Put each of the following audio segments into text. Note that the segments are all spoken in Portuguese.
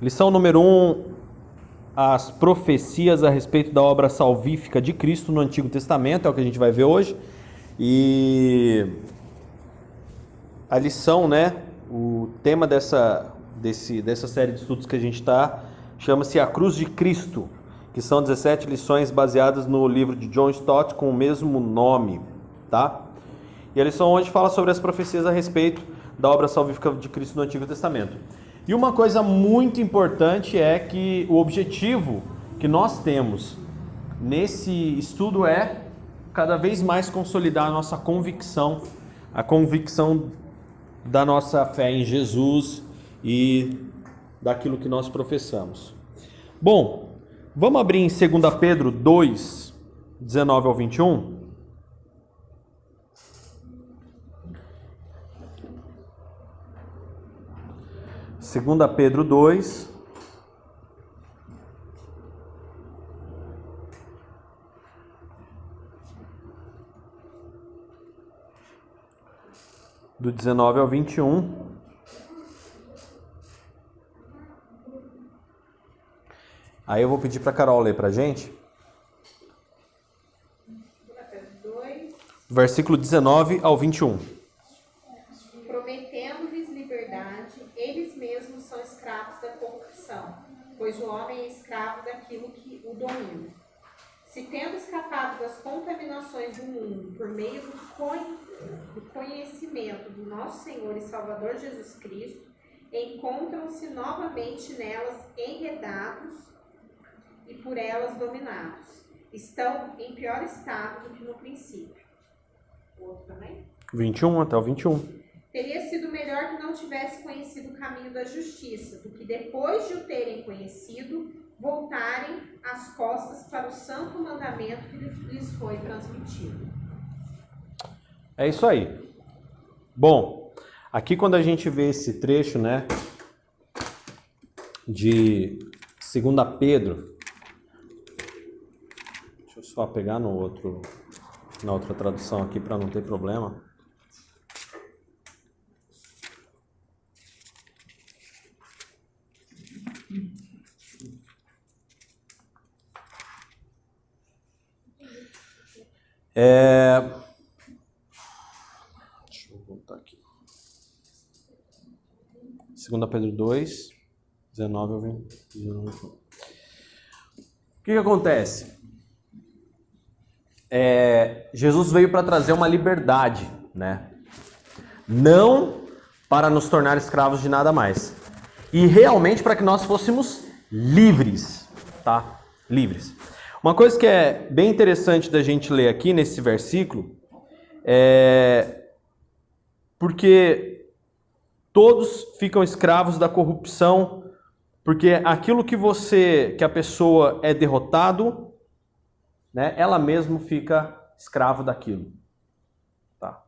Lição número 1, as profecias a respeito da obra salvífica de Cristo no Antigo Testamento, é o que a gente vai ver hoje. E a lição, o tema dessa série de estudos que a gente está, chama-se A Cruz de Cristo, que são 17 lições baseadas no livro de John Stott com o mesmo nome, tá? E a lição hoje fala sobre as profecias a respeito da obra salvífica de Cristo no Antigo Testamento. E uma coisa muito importante é que o objetivo que nós temos nesse estudo é cada vez mais consolidar a nossa convicção, a convicção da nossa fé em Jesus e daquilo que nós professamos. Bom, vamos abrir em 2 Pedro 2, 19 ao 21. Segunda Pedro 2, do 19 ao 21. Aí eu vou pedir para a Carol ler para a gente. Versículo 19 ao 21. Prometendo-lhes liberdade, eles mesmos são escravos da corrupção, pois o homem é escravo daquilo que o domina. Se tendo escapado das contaminações do mundo por meio do conhecimento do nosso Senhor e Salvador Jesus Cristo, encontram-se novamente nelas enredados e por elas dominados. Estão em pior estado do que no princípio. O outro também? 21 até o 21. Teria sido melhor que não tivesse conhecido o caminho da justiça, do que depois de o terem conhecido, voltarem as costas para o santo mandamento que lhes foi transmitido. É isso aí. Bom, aqui quando a gente vê esse trecho, de 2 Pedro, deixa eu só pegar na outra tradução aqui para não ter problema. Deixa eu voltar aqui. 2 Pedro 2, 19 ao 20. O que acontece? Jesus veio para trazer uma liberdade, não para nos tornar escravos de nada mais. E realmente para que nós fôssemos livres, tá? Livres. Uma coisa que é bem interessante da gente ler aqui nesse versículo porque todos ficam escravos da corrupção, porque aquilo que a pessoa é derrotado, ela mesma fica escravo daquilo. Tá?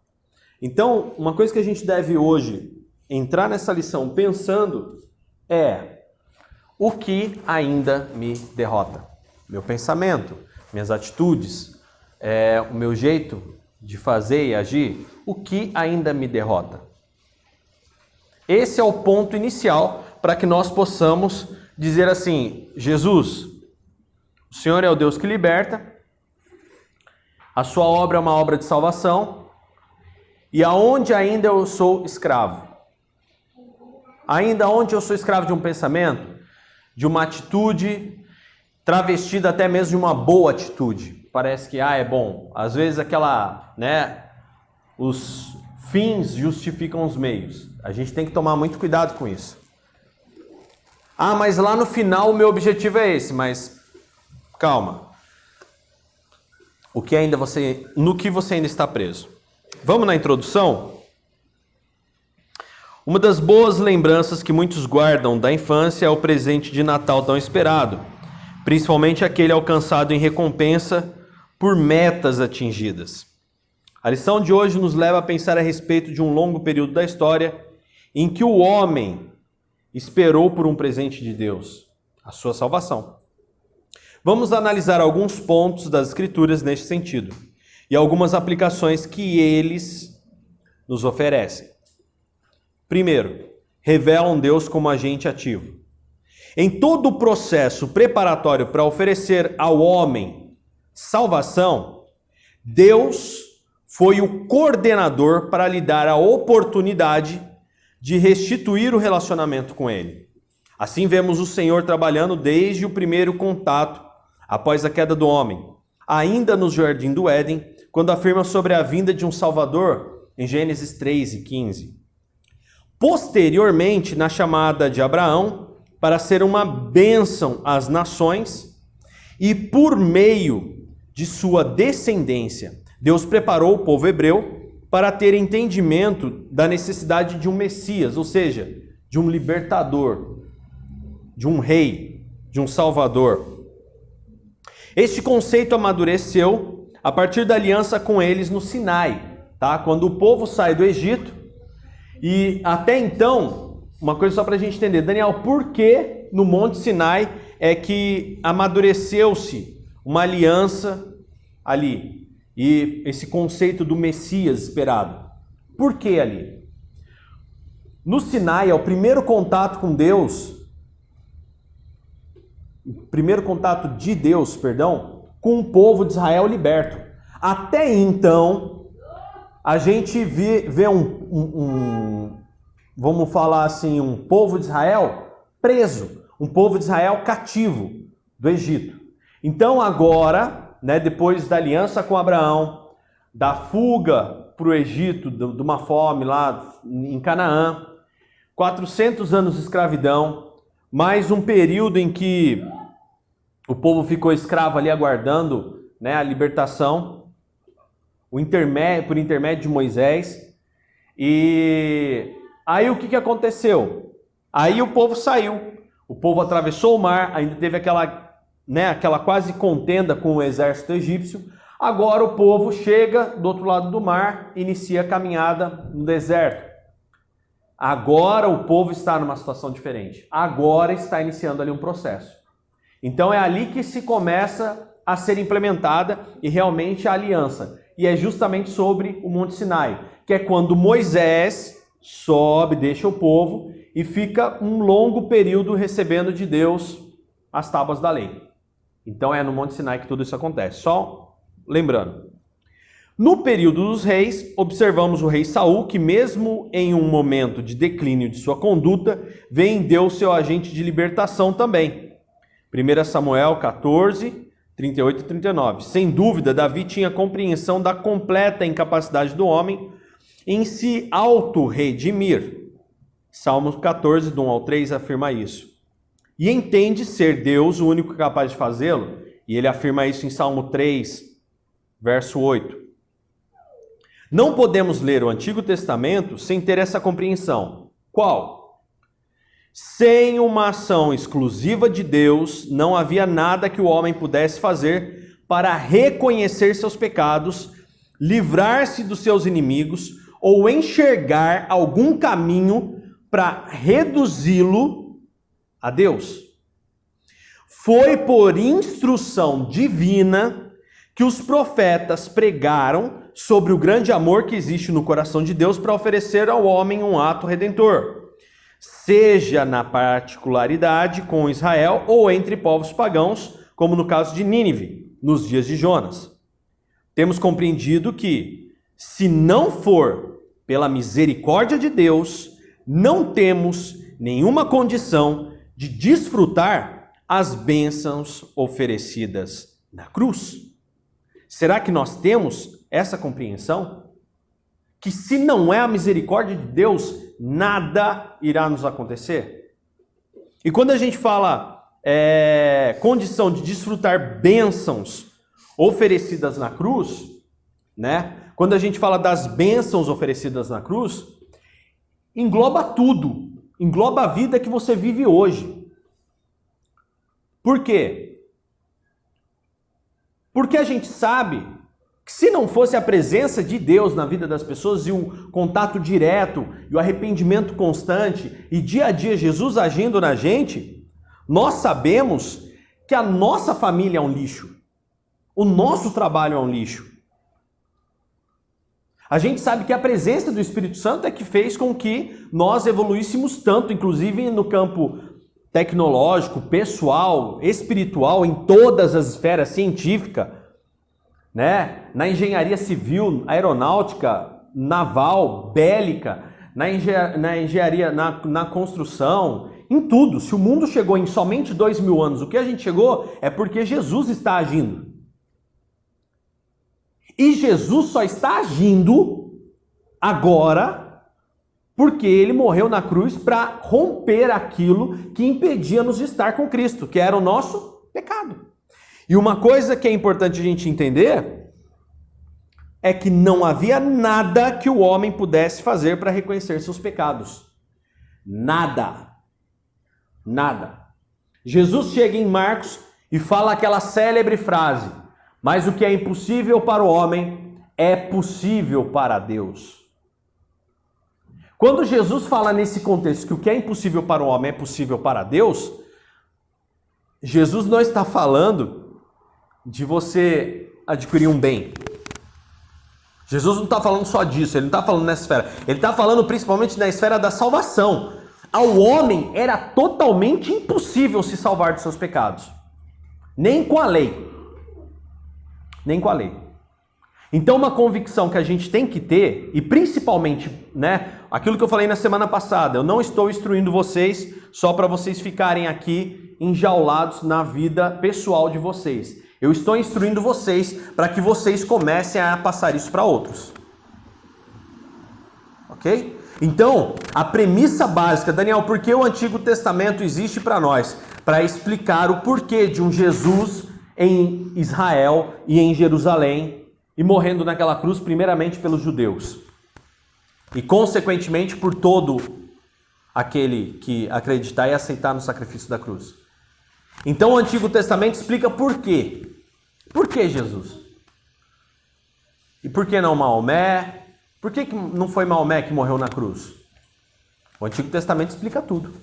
Então, uma coisa que a gente deve hoje entrar nessa lição pensando é: o que ainda me derrota? Meu pensamento, minhas atitudes, o meu jeito de fazer e agir, o que ainda me derrota? Esse é o ponto inicial para que nós possamos dizer assim: Jesus, o Senhor é o Deus que liberta, a sua obra é uma obra de salvação, e aonde ainda eu sou escravo? Ainda onde eu sou escravo de um pensamento, de uma atitude travestida até mesmo de uma boa atitude. Parece que é bom. Às vezes os fins justificam os meios. A gente tem que tomar muito cuidado com isso. Mas lá no final o meu objetivo é esse, mas calma. No que você ainda está preso? Vamos na introdução? Uma das boas lembranças que muitos guardam da infância é o presente de Natal tão esperado, principalmente aquele alcançado em recompensa por metas atingidas. A lição de hoje nos leva a pensar a respeito de um longo período da história em que o homem esperou por um presente de Deus, a sua salvação. Vamos analisar alguns pontos das Escrituras neste sentido e algumas aplicações que eles nos oferecem. Primeiro, revelam Deus como agente ativo. Em todo o processo preparatório para oferecer ao homem salvação, Deus foi o coordenador para lhe dar a oportunidade de restituir o relacionamento com ele. Assim vemos o Senhor trabalhando desde o primeiro contato após a queda do homem, ainda no jardim do Éden, quando afirma sobre a vinda de um Salvador em Gênesis 3:15. Posteriormente, na chamada de Abraão para ser uma bênção às nações, e por meio de sua descendência, Deus preparou o povo hebreu para ter entendimento da necessidade de um Messias, ou seja, de um libertador, de um rei, de um salvador. Este conceito amadureceu a partir da aliança com eles no Sinai, tá? Quando o povo sai do Egito. E até então, uma coisa só para a gente entender, Daniel, por que no Monte Sinai é que amadureceu-se uma aliança ali? E esse conceito do Messias esperado. Por que ali? No Sinai é o primeiro contato com Deus, com o povo de Israel liberto. Até então, a gente vê vamos falar assim, um povo de Israel preso, um povo de Israel cativo do Egito. Então agora, depois da aliança com Abraão, da fuga para o Egito, de uma fome lá em Canaã, 400 anos de escravidão, mais um período em que o povo ficou escravo ali aguardando a libertação, por intermédio de Moisés. E aí o que aconteceu? Aí o povo saiu, o povo atravessou o mar, ainda teve aquela quase contenda com o exército egípcio. Agora o povo chega do outro lado do mar, inicia a caminhada no deserto. Agora o povo está numa situação diferente. Agora está iniciando ali um processo. Então é ali que se começa a ser implementada e realmente a aliança. E é justamente sobre o Monte Sinai, que é quando Moisés sobe, deixa o povo e fica um longo período recebendo de Deus as tábuas da lei. Então é no Monte Sinai que tudo isso acontece. Só lembrando. No período dos reis, observamos o rei Saul, que mesmo em um momento de declínio de sua conduta, vê em Deus seu agente de libertação também. 1 Samuel 14, 38 e 39. Sem dúvida, Davi tinha compreensão da completa incapacidade do homem em se auto-redimir. Salmos 14, do 1 ao 3, afirma isso. E entende ser Deus o único capaz de fazê-lo, e ele afirma isso em Salmo 3, verso 8. Não podemos ler o Antigo Testamento sem ter essa compreensão. Qual? Sem uma ação exclusiva de Deus, não havia nada que o homem pudesse fazer para reconhecer seus pecados, livrar-se dos seus inimigos ou enxergar algum caminho para reduzi-lo a Deus. Foi por instrução divina que os profetas pregaram sobre o grande amor que existe no coração de Deus para oferecer ao homem um ato redentor, seja na particularidade com Israel ou entre povos pagãos, como no caso de Nínive, nos dias de Jonas. Temos compreendido que, se não for pela misericórdia de Deus, não temos nenhuma condição de desfrutar as bênçãos oferecidas na cruz. Será que nós temos essa compreensão? Que se não é a misericórdia de Deus, nada irá nos acontecer? E quando a gente fala condição de desfrutar bênçãos oferecidas na cruz, quando a gente fala das bênçãos oferecidas na cruz, engloba tudo, engloba a vida que você vive hoje. Por quê? Porque a gente sabe que se não fosse a presença de Deus na vida das pessoas e um contato direto e o arrependimento constante e dia a dia Jesus agindo na gente, nós sabemos que a nossa família é um lixo. O nosso trabalho é um lixo. A gente sabe que a presença do Espírito Santo é que fez com que nós evoluíssemos tanto, inclusive no campo tecnológico, pessoal, espiritual, em todas as esferas científicas, né? Na engenharia civil, aeronáutica, naval, bélica, na engenharia, na construção, em tudo. Se o mundo chegou em somente 2000 anos, o que a gente chegou é porque Jesus está agindo. E Jesus só está agindo agora porque ele morreu na cruz para romper aquilo que impedia-nos de estar com Cristo, que era o nosso pecado. E uma coisa que é importante a gente entender é que não havia nada que o homem pudesse fazer para reconhecer seus pecados. Nada. Nada. Jesus chega em Marcos e fala aquela célebre frase: mas o que é impossível para o homem é possível para Deus. Quando Jesus fala nesse contexto que o que é impossível para o homem é possível para Deus, Jesus não está falando de você adquirir um bem. Jesus não está falando só disso, ele não está falando nessa esfera. Ele está falando principalmente na esfera da salvação. Ao homem era totalmente impossível se salvar de seus pecados. Nem com a lei. Nem com a lei. Então uma convicção que a gente tem que ter, e principalmente, né, aquilo que eu falei na semana passada, eu não estou instruindo vocês só para vocês ficarem aqui enjaulados na vida pessoal de vocês. Eu estou instruindo vocês para que vocês comecem a passar isso para outros. Ok? Então, a premissa básica, Daniel, por que o Antigo Testamento existe para nós? Para explicar o porquê de um Jesus em Israel e em Jerusalém e morrendo naquela cruz primeiramente pelos judeus e consequentemente por todo aquele que acreditar e aceitar no sacrifício da cruz. Então o Antigo Testamento explica por quê. Por que Jesus? E por que não Maomé? Por que não foi Maomé que morreu na cruz? O Antigo Testamento explica tudo.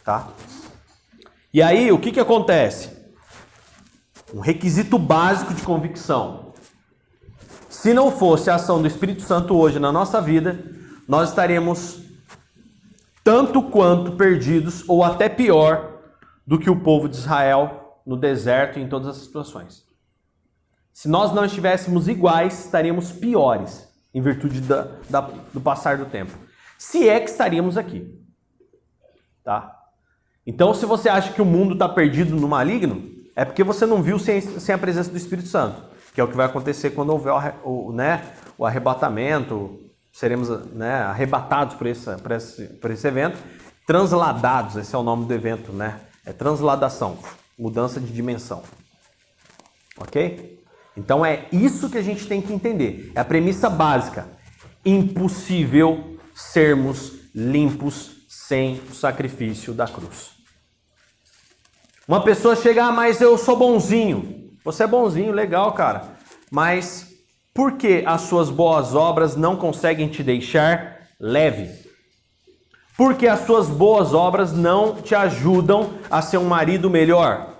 Tá? E aí, o que acontece? Um requisito básico de convicção. Se não fosse a ação do Espírito Santo hoje na nossa vida, nós estaremos tanto quanto perdidos, ou até pior, do que o povo de Israel no deserto e em todas as situações. Se nós não estivéssemos iguais, estaríamos piores, em virtude do passar do tempo. Se é que estaríamos aqui. Tá? Então, se você acha que o mundo está perdido no maligno, é porque você não viu sem a presença do Espírito Santo, que é o que vai acontecer quando houver o arrebatamento, seremos, né, arrebatados por esse evento, transladados, esse é o nome do evento, né? É transladação, mudança de dimensão. Ok? Então é isso que a gente tem que entender, é a premissa básica. Impossível sermos limpos sem o sacrifício da cruz. Uma pessoa chega, mas eu sou bonzinho. Você é bonzinho, legal, cara. Mas por que as suas boas obras não conseguem te deixar leve? Por que as suas boas obras não te ajudam a ser um marido melhor?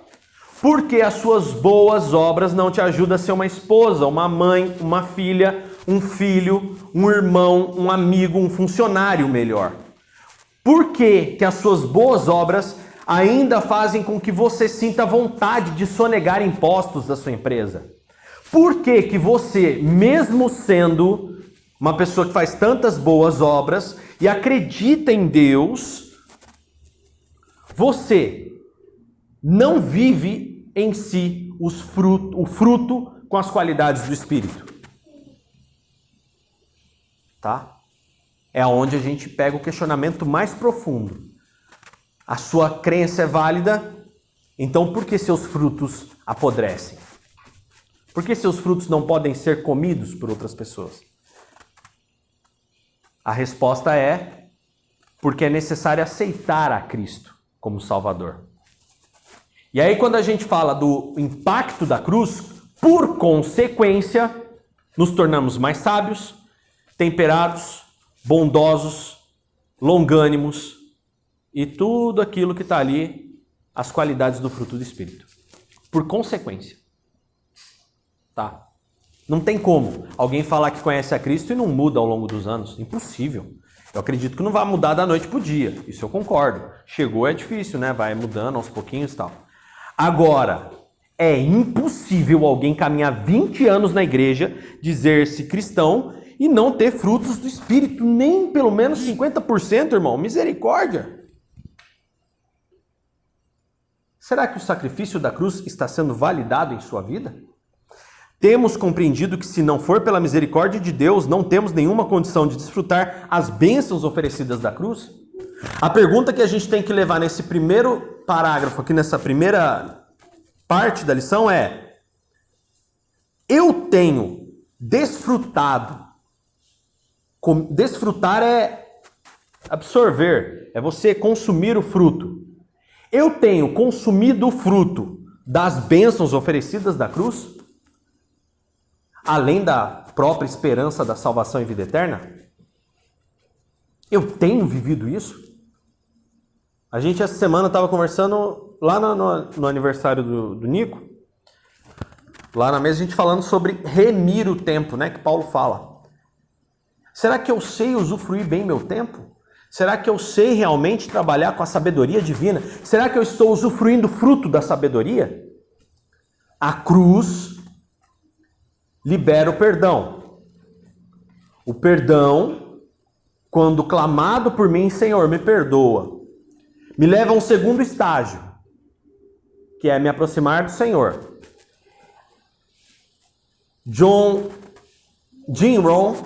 Por que as suas boas obras não te ajudam a ser uma esposa, uma mãe, uma filha, um filho, um irmão, um amigo, um funcionário melhor? Por que as suas boas obras ainda fazem com que você sinta vontade de sonegar impostos da sua empresa? Por que você, mesmo sendo uma pessoa que faz tantas boas obras e acredita em Deus, você não vive em si o fruto com as qualidades do Espírito? Tá? É onde a gente pega o questionamento mais profundo. A sua crença é válida, então por que seus frutos apodrecem? Por que seus frutos não podem ser comidos por outras pessoas? A resposta é porque é necessário aceitar a Cristo como Salvador. E aí quando a gente fala do impacto da cruz, por consequência, nos tornamos mais sábios, temperados, bondosos, longânimos, e tudo aquilo que está ali, as qualidades do fruto do Espírito. Por consequência. Tá? Não tem como alguém falar que conhece a Cristo e não muda ao longo dos anos. Impossível. Eu acredito que não vai mudar da noite pro dia. Isso eu concordo. Chegou é difícil, né? Vai mudando aos pouquinhos e tal. Agora, é impossível alguém caminhar 20 anos na igreja, dizer-se cristão e não ter frutos do Espírito, nem pelo menos 50%, irmão. Misericórdia! Será que o sacrifício da cruz está sendo validado em sua vida? Temos compreendido que se não for pela misericórdia de Deus, não temos nenhuma condição de desfrutar as bênçãos oferecidas da cruz? A pergunta que a gente tem que levar nesse primeiro parágrafo, aqui nessa primeira parte da lição é: eu tenho desfrutado? Desfrutar é absorver, é você consumir o fruto. Eu tenho consumido o fruto das bênçãos oferecidas da cruz? Além da própria esperança da salvação e vida eterna? Eu tenho vivido isso? A gente essa semana estava conversando lá no aniversário do Nico, lá na mesa a gente falando sobre remir o tempo, né, que Paulo fala. Será que eu sei usufruir bem meu tempo? Será que eu sei realmente trabalhar com a sabedoria divina? Será que eu estou usufruindo o fruto da sabedoria? A cruz libera o perdão. O perdão, quando clamado por mim, Senhor, me perdoa, me leva a um segundo estágio, que é me aproximar do Senhor. Jim Rohn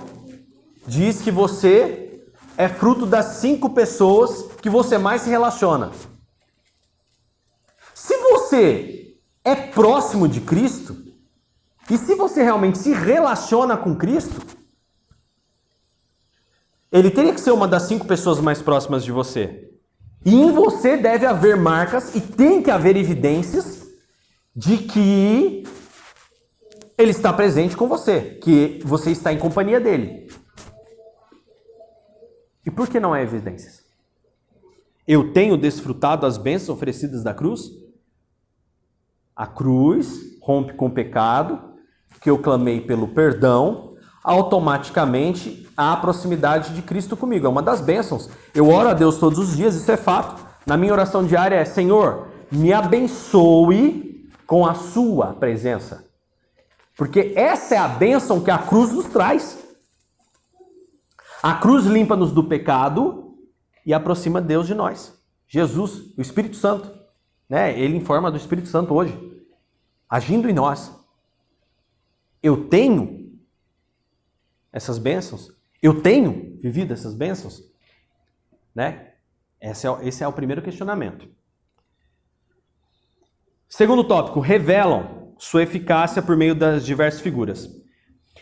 diz que você é fruto das 5 pessoas que você mais se relaciona. Se você é próximo de Cristo, e se você realmente se relaciona com Cristo, ele teria que ser uma das 5 pessoas mais próximas de você. E em você deve haver marcas e tem que haver evidências de que ele está presente com você, que você está em companhia dele. E por que não há evidências? Eu tenho desfrutado as bênçãos oferecidas da cruz? A cruz rompe com o pecado, que eu clamei pelo perdão, automaticamente há a proximidade de Cristo comigo. É uma das bênçãos. Eu oro a Deus todos os dias, isso é fato. Na minha oração diária é: Senhor, me abençoe com a sua presença. Porque essa é a bênção que a cruz nos traz. A cruz limpa-nos do pecado e aproxima Deus de nós. Jesus, o Espírito Santo, né? Ele em forma do Espírito Santo hoje, agindo em nós. Eu tenho essas bênçãos? Eu tenho vivido essas bênçãos? Né? Esse é o primeiro questionamento. Segundo tópico, revelam sua eficácia por meio das diversas figuras.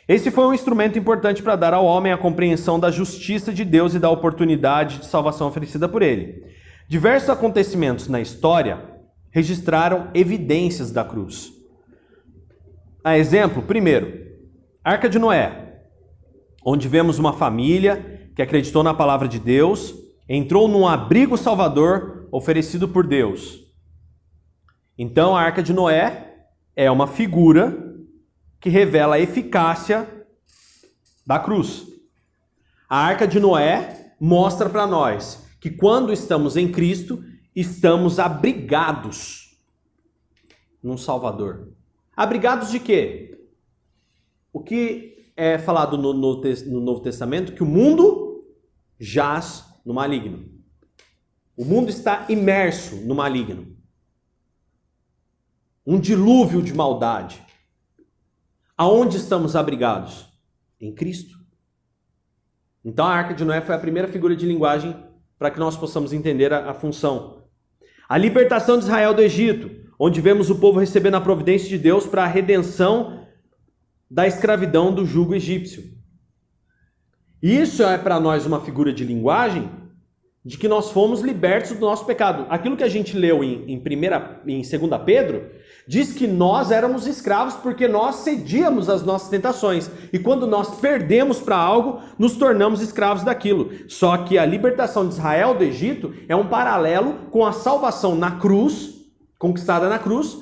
Esse foi um instrumento importante para dar ao homem a compreensão da justiça de Deus e da oportunidade de salvação oferecida por ele. Diversos acontecimentos na história registraram evidências da cruz. A exemplo, primeiro, Arca de Noé, onde vemos uma família que acreditou na palavra de Deus, entrou num abrigo salvador oferecido por Deus. Então, a Arca de Noé é uma figura que revela a eficácia da cruz. A Arca de Noé mostra para nós que quando estamos em Cristo, estamos abrigados num Salvador. Abrigados de quê? O que é falado no Novo Testamento? Que o mundo jaz no maligno. O mundo está imerso no maligno. Um dilúvio de maldade. Aonde estamos abrigados? Em Cristo. Então a Arca de Noé foi a primeira figura de linguagem para que nós possamos entender a função. A libertação de Israel do Egito, onde vemos o povo recebendo a providência de Deus para a redenção da escravidão do jugo egípcio. Isso é para nós uma figura de linguagem de que nós fomos libertos do nosso pecado. Aquilo que a gente leu em 2 Pedro, diz que nós éramos escravos porque nós cedíamos às nossas tentações. E quando nós perdemos para algo, nos tornamos escravos daquilo. Só que a libertação de Israel do Egito é um paralelo com a salvação na cruz, conquistada na cruz.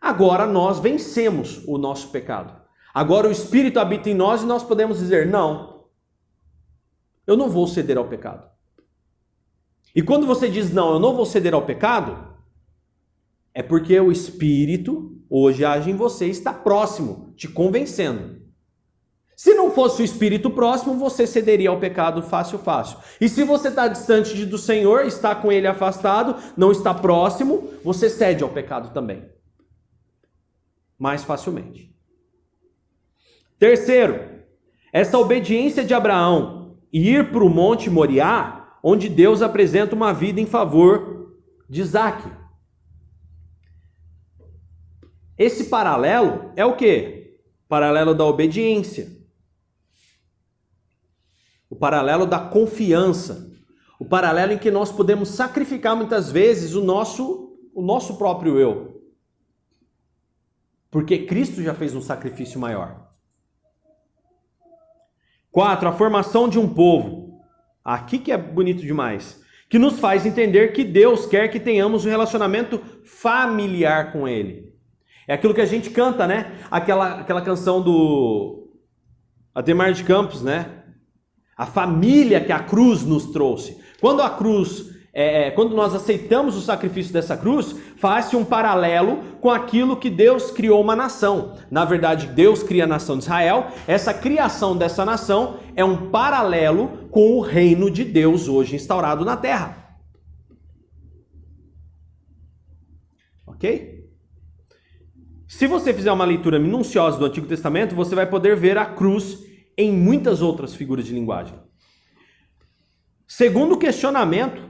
Agora nós vencemos o nosso pecado. Agora o Espírito habita em nós e nós podemos dizer: não, eu não vou ceder ao pecado. E quando você diz, não, eu não vou ceder ao pecado, é porque o Espírito hoje age em você e está próximo, te convencendo. Se não fosse o Espírito próximo, você cederia ao pecado fácil. E se você está distante do Senhor, está com Ele afastado, não está próximo, você cede ao pecado também. Mais facilmente. Terceiro, essa obediência de Abraão e ir para o Monte Moriá, onde Deus apresenta uma vida em favor de Isaque. Esse paralelo é o quê? Paralelo da obediência. O paralelo da confiança. O paralelo em que nós podemos sacrificar muitas vezes o nosso próprio eu. Porque Cristo já fez um sacrifício maior. 4. A formação de um povo. Aqui que é bonito demais. Que nos faz entender que Deus quer que tenhamos um relacionamento familiar com Ele. É aquilo que a gente canta, né? Aquela canção do Ademar de Campos, né? A família que a cruz nos trouxe. Quando a cruz, quando nós aceitamos o sacrifício dessa cruz, faz-se um paralelo com aquilo que Deus criou uma nação. Na verdade, Deus cria a nação de Israel. Essa criação dessa nação é um paralelo com o reino de Deus hoje instaurado na terra. Ok? Se você fizer uma leitura minuciosa do Antigo Testamento, você vai poder ver a cruz em muitas outras figuras de linguagem. Segundo questionamento,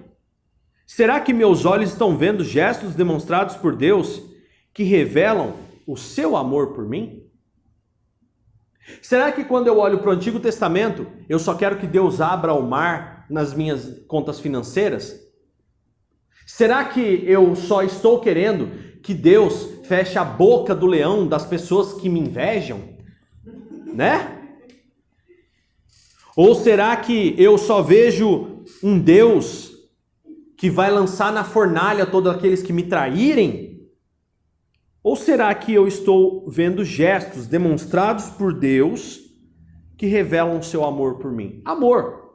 será que meus olhos estão vendo gestos demonstrados por Deus que revelam o seu amor por mim? Será que quando eu olho para o Antigo Testamento, eu só quero que Deus abra o mar nas minhas contas financeiras? Será que eu só estou querendo que Deus feche a boca do leão das pessoas que me invejam? Né? Ou será que eu só vejo um Deus que vai lançar na fornalha todos aqueles que me traírem? Ou será que eu estou vendo gestos demonstrados por Deus que revelam o seu amor por mim? Amor.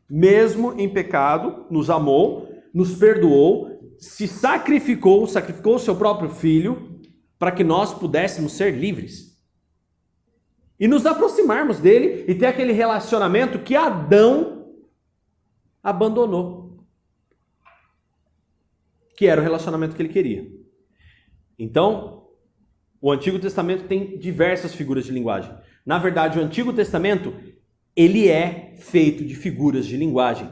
Mesmo em pecado, nos amou, nos perdoou, se sacrificou o seu próprio filho para que nós pudéssemos ser livres. E nos aproximarmos dele e ter aquele relacionamento que Adão abandonou. Que era o relacionamento que ele queria. Então, o Antigo Testamento tem diversas figuras de linguagem. Na verdade, o Antigo Testamento, ele é feito de figuras de linguagem.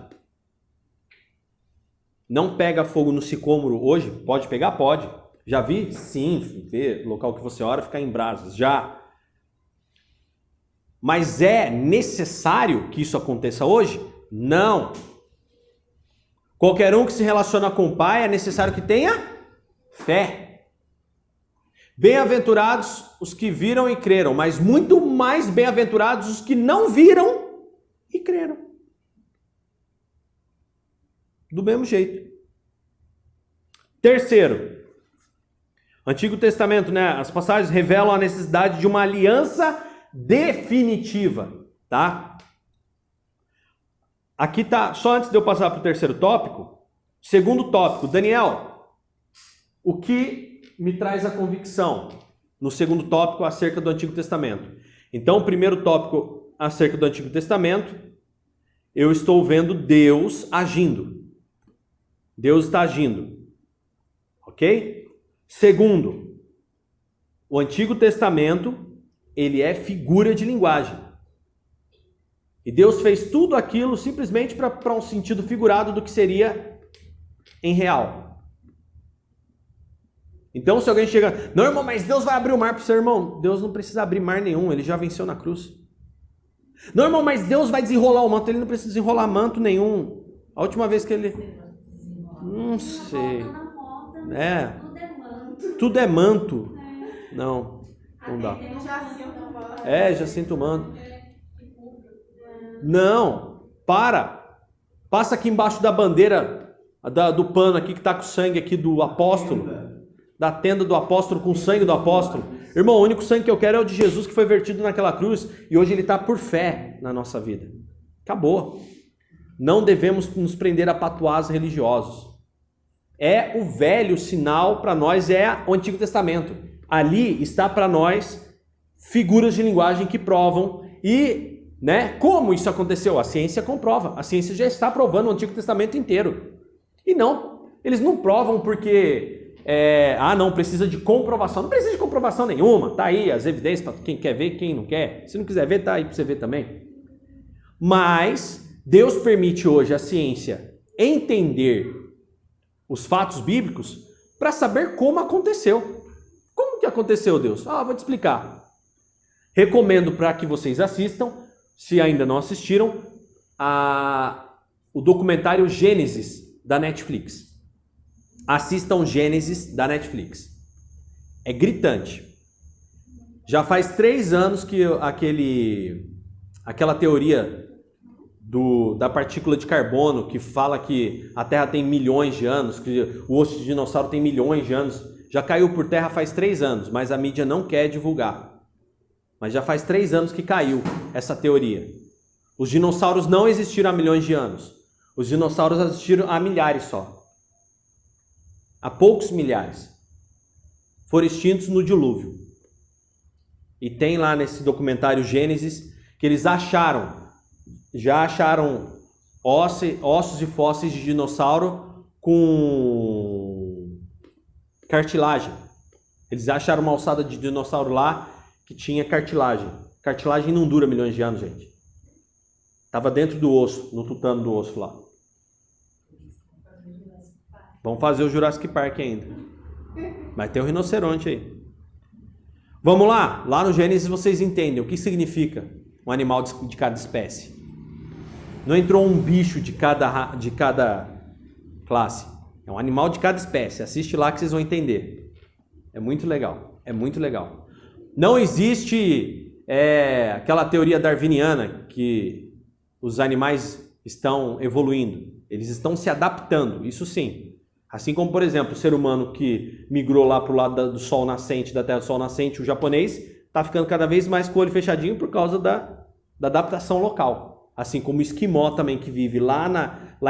Não pega fogo no sicômoro hoje? Pode pegar? Pode. Já vi? Sim. Ver local que você ora ficar em brasas. Já. Mas é necessário que isso aconteça hoje? Não. Qualquer um que se relaciona com o Pai é necessário que tenha fé. Bem-aventurados os que viram e creram, mas muito mais bem-aventurados os que não viram e creram. Do mesmo jeito. Terceiro, Antigo Testamento, né? As passagens revelam a necessidade de uma aliança definitiva, tá? Aqui tá, só antes de eu passar para o terceiro tópico, segundo tópico, Daniel, o que me traz a convicção no segundo tópico acerca do Antigo Testamento? Então, o primeiro tópico acerca do Antigo Testamento, eu estou vendo Deus agindo. Deus está agindo. Ok? Segundo, o Antigo Testamento, ele é figura de linguagem. E Deus fez tudo aquilo simplesmente para um sentido figurado do que seria em real. Então, se alguém chega, não, irmão, mas Deus vai abrir o mar para o seu irmão. Deus não precisa abrir mar nenhum, ele já venceu na cruz. Não, irmão, mas Deus vai desenrolar o manto. Ele não precisa desenrolar manto nenhum. A última vez que ele... Não sei. Tudo é manto. Não dá. Já sinto o manto. Não, passa aqui embaixo da bandeira, do pano aqui que está com o sangue aqui do apóstolo, da tenda do apóstolo com o sangue do apóstolo. Irmão, o único sangue que eu quero é o de Jesus que foi vertido naquela cruz e hoje ele está por fé na nossa vida. Acabou. Não devemos nos prender a patuás religiosos. É o velho sinal para nós, é o Antigo Testamento. Ali está para nós figuras de linguagem que provam e, né, como isso aconteceu? A ciência comprova. A ciência já está provando o Antigo Testamento inteiro. E não, eles não provam porque, não, precisa de comprovação. Não precisa de comprovação nenhuma. Tá aí as evidências para quem quer ver, quem não quer. Se não quiser ver, tá aí para você ver também. Mas Deus permite hoje a ciência entender os fatos bíblicos para saber como aconteceu. Como que aconteceu, Deus? Vou te explicar. Recomendo para que vocês assistam, se ainda não assistiram, o documentário Gênesis da Netflix. Assistam Gênesis da Netflix. É gritante. Já faz 3 anos que aquela teoria da partícula de carbono, que fala que a Terra tem milhões de anos, que o osso de dinossauro tem milhões de anos, já caiu por terra faz 3 anos, mas a mídia não quer divulgar. Mas já faz 3 anos que caiu essa teoria. Os dinossauros não existiram há milhões de anos. Os dinossauros existiram há milhares só. Há poucos milhares. Foram extintos no dilúvio. E tem lá nesse documentário Gênesis que eles já acharam ossos e fósseis de dinossauro com cartilagem. Eles acharam uma ossada de dinossauro lá que tinha cartilagem. Cartilagem não dura milhões de anos, gente. Estava dentro do osso, no tutano do osso lá. Vamos fazer o Jurassic Park ainda. Mas tem um rinoceronte aí. Vamos lá. Lá no Gênesis vocês entendem o que significa um animal de cada espécie. Não entrou um bicho de cada classe. É um animal de cada espécie. Assiste lá que vocês vão entender. É muito legal. É muito legal. Não existe aquela teoria darwiniana que os animais estão evoluindo. Eles estão se adaptando. Isso sim. Assim como, por exemplo, o ser humano que migrou lá para o lado do sol nascente, da terra do sol nascente, o japonês, está ficando cada vez mais com o olho fechadinho por causa da adaptação local. Assim como o esquimó também, que vive lá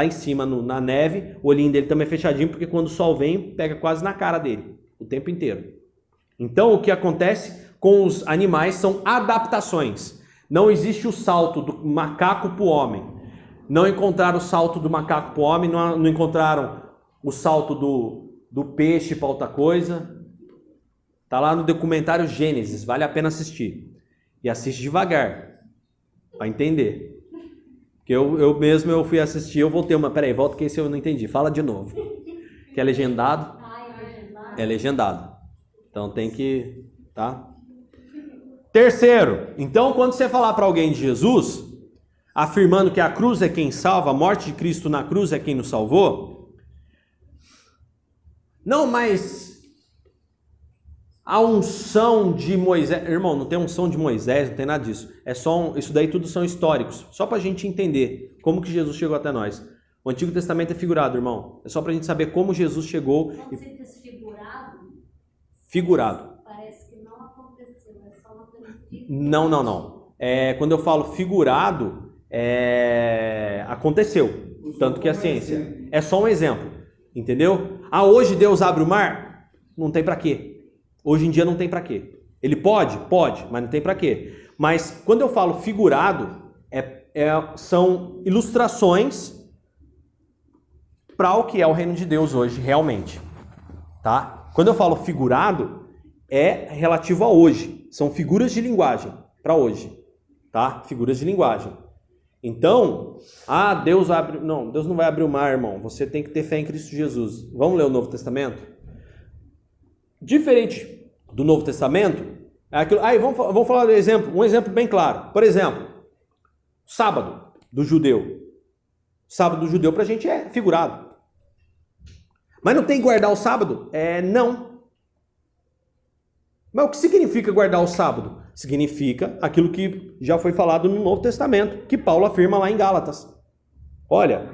em cima na neve, o olhinho dele também é fechadinho, porque quando o sol vem, pega quase na cara dele, o tempo inteiro. Então, o que acontece com os animais são adaptações. Não existe o salto do macaco para o homem. Não encontraram o salto do macaco para o homem, não encontraram o salto do peixe para outra coisa. Está lá no documentário Gênesis, vale a pena assistir. E assiste devagar, para entender. Porque eu mesmo fui assistir, eu voltei peraí, volta que esse eu não entendi. Fala de novo. Que é legendado? É legendado. Então tem que, tá? Terceiro, então quando você falar para alguém de Jesus, afirmando que a cruz é quem salva, a morte de Cristo na cruz é quem nos salvou, não, mas a unção de Moisés, irmão, não tem unção de Moisés, não tem nada disso. Isso daí tudo são históricos, só para a gente entender como que Jesus chegou até nós. O Antigo Testamento é figurado, irmão. É só para a gente saber como Jesus chegou. Quando você diz figurado? Figurado. Parece que não aconteceu, é só uma coisa figurada. Não. Quando eu falo figurado, aconteceu. Tanto que a ciência é só um exemplo, entendeu? Hoje Deus abre o mar? Não tem para quê. Hoje em dia não tem para quê. Ele pode, mas não tem para quê. Mas quando eu falo figurado, são ilustrações para o que é o reino de Deus hoje, realmente. Tá? Quando eu falo figurado, é relativo a hoje. São figuras de linguagem para hoje. Tá? Figuras de linguagem. Então, Deus abre... Não, Deus não vai abrir o mar, irmão. Você tem que ter fé em Cristo Jesus. Vamos ler o Novo Testamento? Diferente do Novo Testamento, é aquilo... vamos falar de um exemplo bem claro. Por exemplo, sábado do judeu. Sábado do judeu pra gente é figurado. Mas não tem que guardar o sábado? Não. Mas o que significa guardar o sábado? Significa aquilo que já foi falado no Novo Testamento, que Paulo afirma lá em Gálatas. Olha,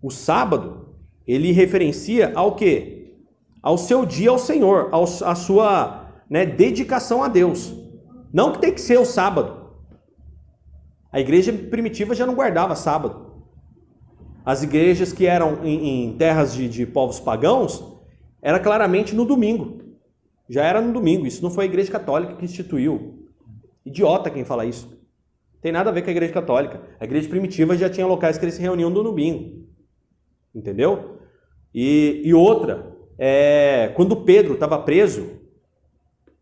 o sábado, ele referencia ao quê? Ao seu dia ao Senhor, à sua dedicação a Deus. Não que tem que ser o sábado. A igreja primitiva já não guardava sábado. As igrejas que eram em terras de povos pagãos, era claramente no domingo. Já era no domingo. Isso não foi a igreja católica que instituiu. Idiota quem fala isso. Tem nada a ver com a igreja católica. A igreja primitiva já tinha locais que eles se reuniam no domingo. Entendeu? E outra, quando Pedro estava preso,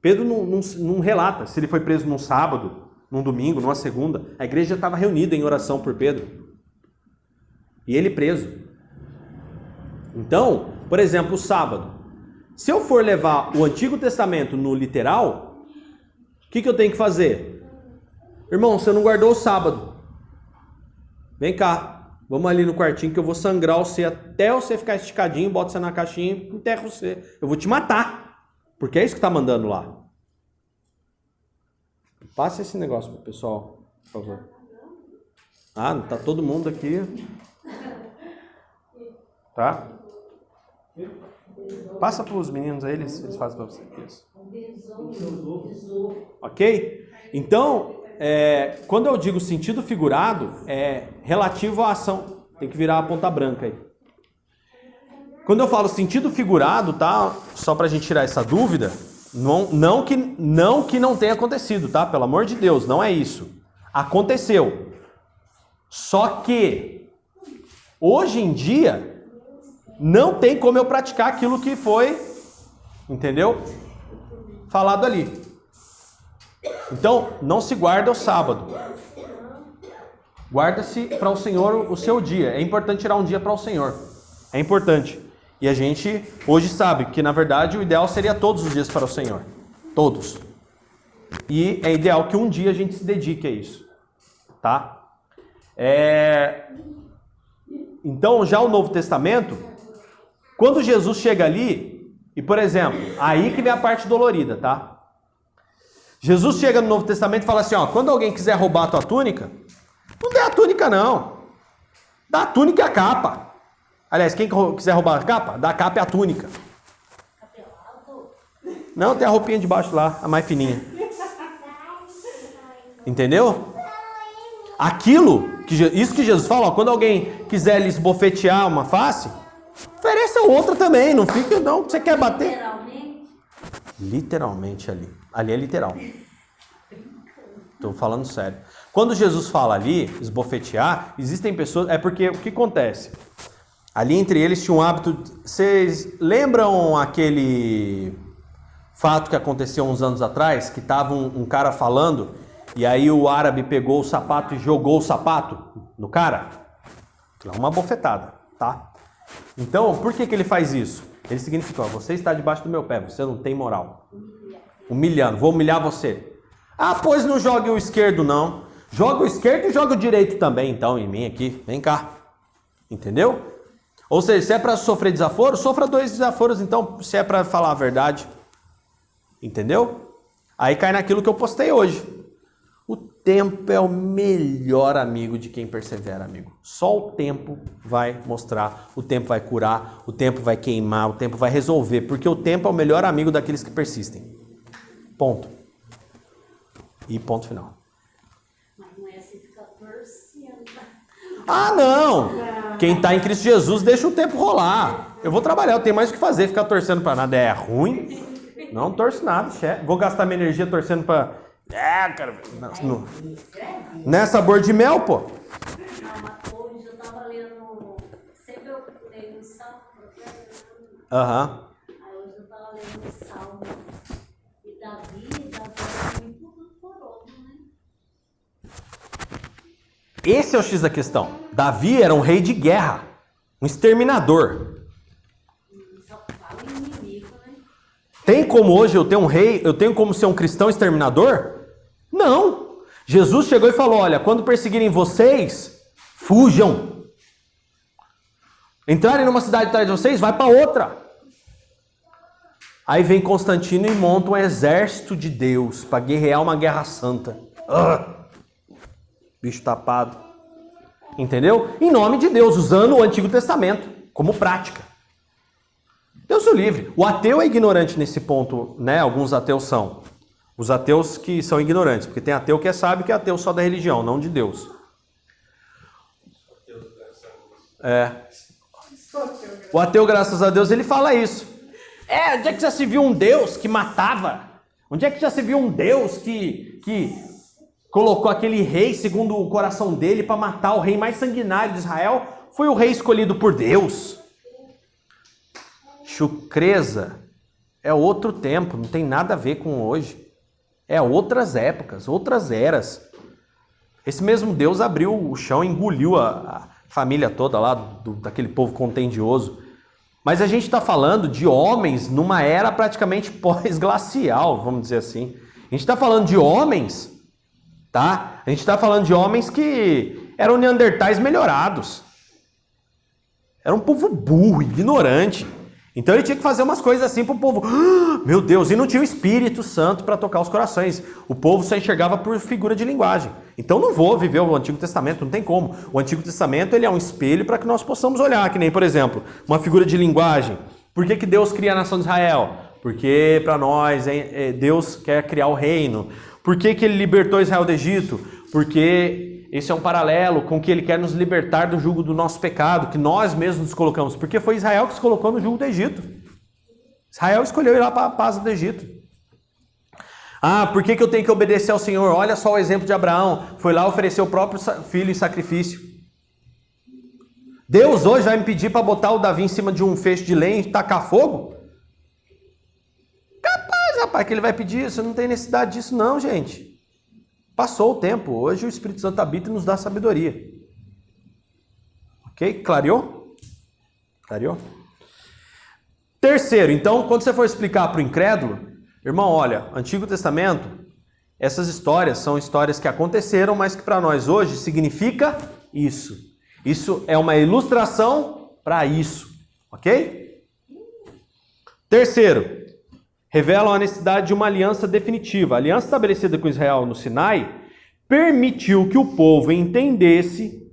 Pedro não relata se ele foi preso num sábado, num domingo, numa segunda. A igreja estava reunida em oração por Pedro. E ele preso. Então, por exemplo, o sábado. Se eu for levar o Antigo Testamento no literal, o que eu tenho que fazer? Irmão, você não guardou o sábado. Vem cá. Vamos ali no quartinho que eu vou sangrar você até você ficar esticadinho, boto você na caixinha e enterro você. Eu vou te matar. Porque é isso que está mandando lá. Passa esse negócio pro pessoal, por favor. Ah, não tá todo mundo aqui. Tá? Passa para os meninos aí, eles fazem para você. Isso. Ok? Então, quando eu digo sentido figurado, é relativo à ação. Tem que virar a ponta branca aí. Quando eu falo sentido figurado, tá? Só para a gente tirar essa dúvida, não que não tenha acontecido, tá? Pelo amor de Deus, não é isso. Aconteceu. Só que, hoje em dia, não tem como eu praticar aquilo que foi, entendeu? Falado ali. Então, não se guarda o sábado. Guarda-se para o Senhor o seu dia. É importante tirar um dia para o Senhor. É importante. E a gente hoje sabe que, na verdade, o ideal seria todos os dias para o Senhor. Todos. E é ideal que um dia a gente se dedique a isso. Tá? Então, já o Novo Testamento, quando Jesus chega ali, e por exemplo, aí que vem a parte dolorida, tá? Jesus chega no Novo Testamento e fala assim, ó, quando alguém quiser roubar a tua túnica, não dê a túnica não. Dá a túnica e a capa. Aliás, quem quiser roubar a capa, dá a capa e a túnica. Não, tem a roupinha de baixo lá, a mais fininha. Entendeu? Isso que Jesus fala, ó, quando alguém quiser lhes bofetear uma face, ofereça outra também, não fica, não, você quer bater? Literalmente ali. Ali é literal. Estou falando sério. Quando Jesus fala ali, esbofetear, existem pessoas, é porque o que acontece? Ali entre eles tinha um hábito, vocês lembram aquele fato que aconteceu uns anos atrás, que estava um cara falando, e aí o árabe pegou o sapato e jogou o sapato no cara? É uma bofetada, tá? Então, por que ele faz isso? Ele significa, ó, você está debaixo do meu pé, você não tem moral. Humilhando, vou humilhar você. Ah, pois não jogue o esquerdo não. Joga o esquerdo e joga o direito também, então, em mim aqui. Vem cá. Entendeu? Ou seja, se é para sofrer desaforo, sofra 2 desaforos, então, se é para falar a verdade. Entendeu? Aí cai naquilo que eu postei hoje. O tempo é o melhor amigo de quem persevera, amigo. Só o tempo vai mostrar, o tempo vai curar, o tempo vai queimar, o tempo vai resolver, porque o tempo é o melhor amigo daqueles que persistem. Ponto. E ponto final. Mas não é assim ficar torcendo. Ah, não! Quem está em Cristo Jesus, deixa o tempo rolar. Eu vou trabalhar, eu tenho mais o que fazer, ficar torcendo para nada é ruim. Não torço nada, chefe. Vou gastar minha energia torcendo para... cara, não é sabor de mel, pô. Não, mas hoje eu tava lendo, sempre eu leio um salmo, Aham. aí hoje eu tava lendo um salmo, e Davi é muito coroso, né? Esse é o X da questão. Davi era um rei de guerra, um exterminador. Só fala em inimigo, né? Tem como hoje eu ter um rei, eu tenho como ser um cristão exterminador? Não. Jesus chegou e falou, olha, quando perseguirem vocês, fujam. Entrarem numa cidade atrás de vocês, vai para outra. Aí vem Constantino e monta um exército de Deus para guerrear uma guerra santa. Bicho tapado. Entendeu? Em nome de Deus, usando o Antigo Testamento como prática. Deus o livre. O ateu é ignorante nesse ponto, né? Alguns ateus são. Os ateus que são ignorantes, porque tem ateu que sabe que é ateu só da religião, não de Deus. O ateu, graças a Deus, ele fala isso. Onde é que já se viu um Deus que matava? Onde é que já se viu um Deus que colocou aquele rei segundo o coração dele para matar o rei mais sanguinário de Israel? Foi o rei escolhido por Deus. Chucreza é outro tempo, não tem nada a ver com hoje. É outras épocas, outras eras. Esse mesmo Deus abriu o chão e engoliu a família toda lá, daquele povo contendioso. Mas a gente está falando de homens numa era praticamente pós-glacial, vamos dizer assim. A gente está falando de homens, tá? A gente está falando de homens que eram neandertais melhorados. Era um povo burro, ignorante. Então ele tinha que fazer umas coisas assim para o povo. Meu Deus, e não tinha o Espírito Santo para tocar os corações. O povo só enxergava por figura de linguagem. Então não vou viver o Antigo Testamento, não tem como. O Antigo Testamento ele é um espelho para que nós possamos olhar, que nem, por exemplo, uma figura de linguagem. Por que Deus cria a nação de Israel? Porque para nós Deus quer criar o reino. Por que ele libertou Israel do Egito? Porque esse é um paralelo com que ele quer nos libertar do jugo do nosso pecado, que nós mesmos nos colocamos. Porque foi Israel que se colocou no jugo do Egito. Israel escolheu ir lá para a paz do Egito. Por que eu tenho que obedecer ao Senhor? Olha só o exemplo de Abraão. Foi lá oferecer o próprio filho em sacrifício. Deus hoje vai me pedir para botar o Davi em cima de um feixe de lenha e tacar fogo? Capaz, rapaz, que ele vai pedir isso. Não tem necessidade disso não, gente. Passou o tempo. Hoje o Espírito Santo habita e nos dá sabedoria. Ok? Clareou? Clareou? Terceiro, então, quando você for explicar para o incrédulo, irmão, olha, Antigo Testamento, essas histórias são histórias que aconteceram, mas que para nós hoje significa isso. Isso é uma ilustração para isso. Ok? Terceiro, revelam a necessidade de uma aliança definitiva. A aliança estabelecida com Israel no Sinai permitiu que o povo entendesse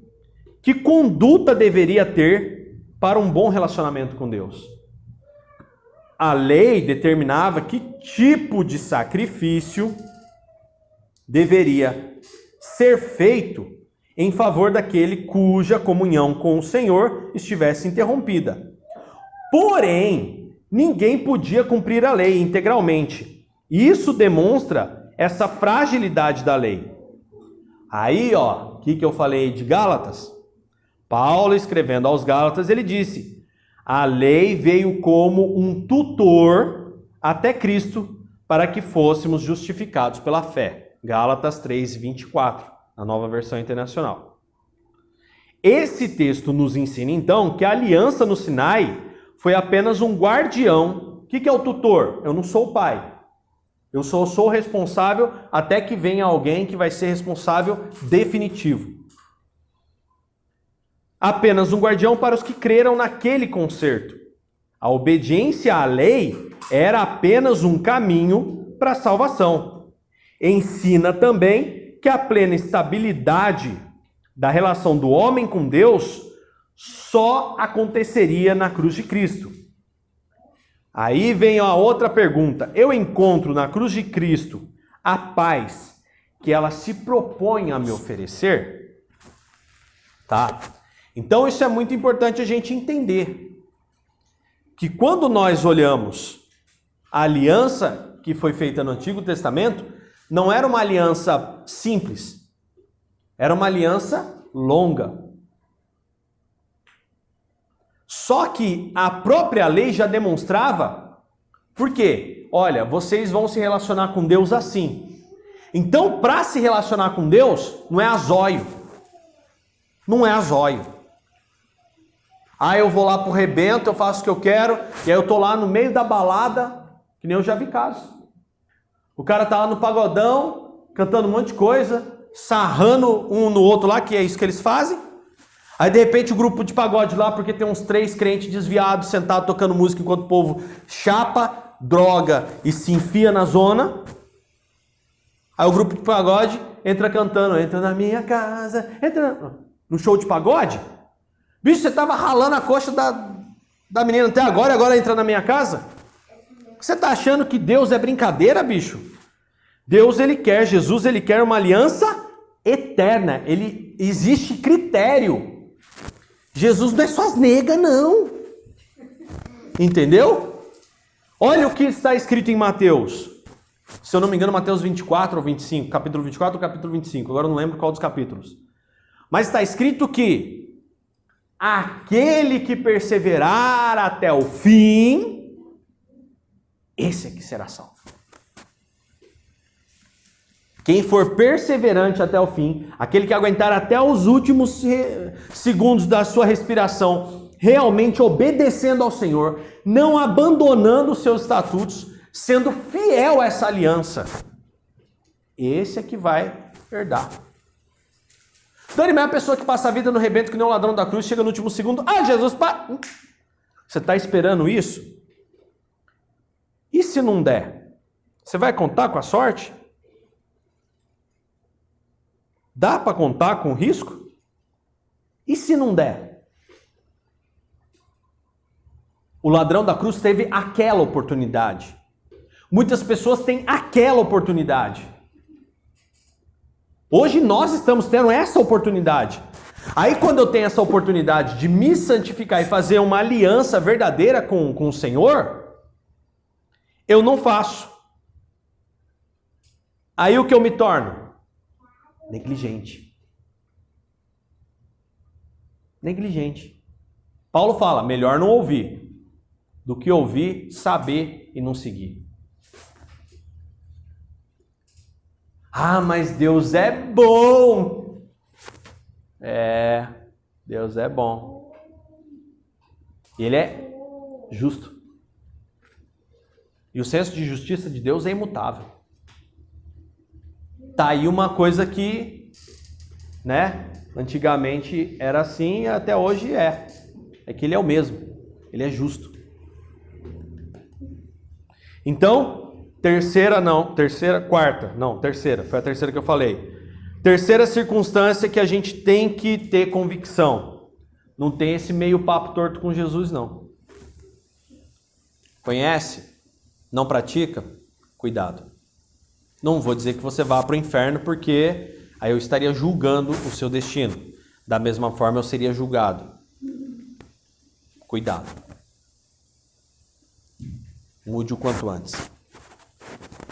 que conduta deveria ter para um bom relacionamento com Deus. A lei determinava que tipo de sacrifício deveria ser feito em favor daquele cuja comunhão com o Senhor estivesse interrompida. Porém, ninguém podia cumprir a lei integralmente. Isso demonstra essa fragilidade da lei. Aí, o que eu falei de Gálatas? Paulo, escrevendo aos Gálatas, ele disse: a lei veio como um tutor até Cristo para que fôssemos justificados pela fé. Gálatas 3:24, na Nova Versão Internacional. Esse texto nos ensina, então, que a aliança no Sinai foi apenas um guardião. O que é o tutor? Eu não sou o pai. Eu sou o responsável até que venha alguém que vai ser responsável definitivo. Apenas um guardião para os que creram naquele concerto. A obediência à lei era apenas um caminho para a salvação. Ensina também que a plena estabilidade da relação do homem com Deus só aconteceria na cruz de Cristo. Aí vem a outra pergunta. Eu encontro na cruz de Cristo a paz que ela se propõe a me oferecer? Tá? Então isso é muito importante a gente entender. Que quando nós olhamos a aliança que foi feita no Antigo Testamento, não era uma aliança simples. Era uma aliança longa. Só que a própria lei já demonstrava, por quê? Olha, vocês vão se relacionar com Deus assim. Então, para se relacionar com Deus, não é a zóio. Não é a zóio. Eu vou lá pro rebento, eu faço o que eu quero, e aí eu tô lá no meio da balada, que nem eu já vi casos. O cara tá lá no pagodão, cantando um monte de coisa, sarrando um no outro lá, que é isso que eles fazem. Aí de repente o grupo de pagode lá, porque tem uns 3 crentes desviados, sentados tocando música enquanto o povo chapa, droga e se enfia na zona. Aí o grupo de pagode entra cantando, entra na minha casa, entra no show de pagode. Bicho, você tava ralando a coxa da menina até agora, e agora entra na minha casa? Você tá achando que Deus é brincadeira, bicho? Deus, Jesus, ele quer uma aliança eterna. Existe critério. Jesus não é só as negas, não. Entendeu? Olha o que está escrito em Mateus. Se eu não me engano, Mateus 24 ou 25. Capítulo 24 ou capítulo 25. Agora eu não lembro qual dos capítulos. Mas está escrito que aquele que perseverar até o fim, esse é que será salvo. Quem for perseverante até o fim, aquele que aguentar até os últimos segundos da sua respiração, realmente obedecendo ao Senhor, não abandonando os seus estatutos, sendo fiel a essa aliança, esse é que vai herdar. Dani, mas a pessoa que passa a vida no rebento que nem o ladrão da cruz, chega no último segundo, Jesus, você está esperando isso? E se não der? Você vai contar com a sorte? Dá para contar com o risco? E se não der? O ladrão da cruz teve aquela oportunidade. Muitas pessoas têm aquela oportunidade. Hoje nós estamos tendo essa oportunidade. Aí quando eu tenho essa oportunidade de me santificar e fazer uma aliança verdadeira com o Senhor, eu não faço. Aí o que eu me torno? Negligente. Negligente. Paulo fala, melhor não ouvir do que ouvir, saber e não seguir. Ah, mas Deus é bom. Deus é bom. E Ele é justo. E o senso de justiça de Deus é imutável. Tá aí uma coisa que, antigamente era assim e até hoje é. É que Ele é o mesmo. Ele é justo. Então, terceira, foi a terceira que eu falei. Terceira circunstância que a gente tem que ter convicção. Não tem esse meio papo torto com Jesus, não. Conhece? Não pratica? Cuidado. Não vou dizer que você vá para o inferno, porque aí eu estaria julgando o seu destino. Da mesma forma eu seria julgado. Cuidado. Mude o quanto antes.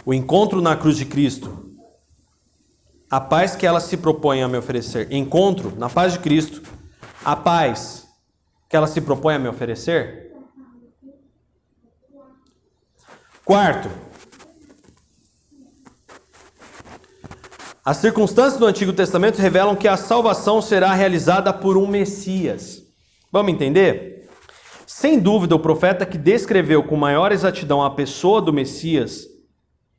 O encontro na cruz de Cristo, a paz que ela se propõe a me oferecer. Encontro na paz de Cristo, a paz que ela se propõe a me oferecer. Quarto, as circunstâncias do Antigo Testamento revelam que a salvação será realizada por um Messias. Vamos entender? Sem dúvida, o profeta que descreveu com maior exatidão a pessoa do Messias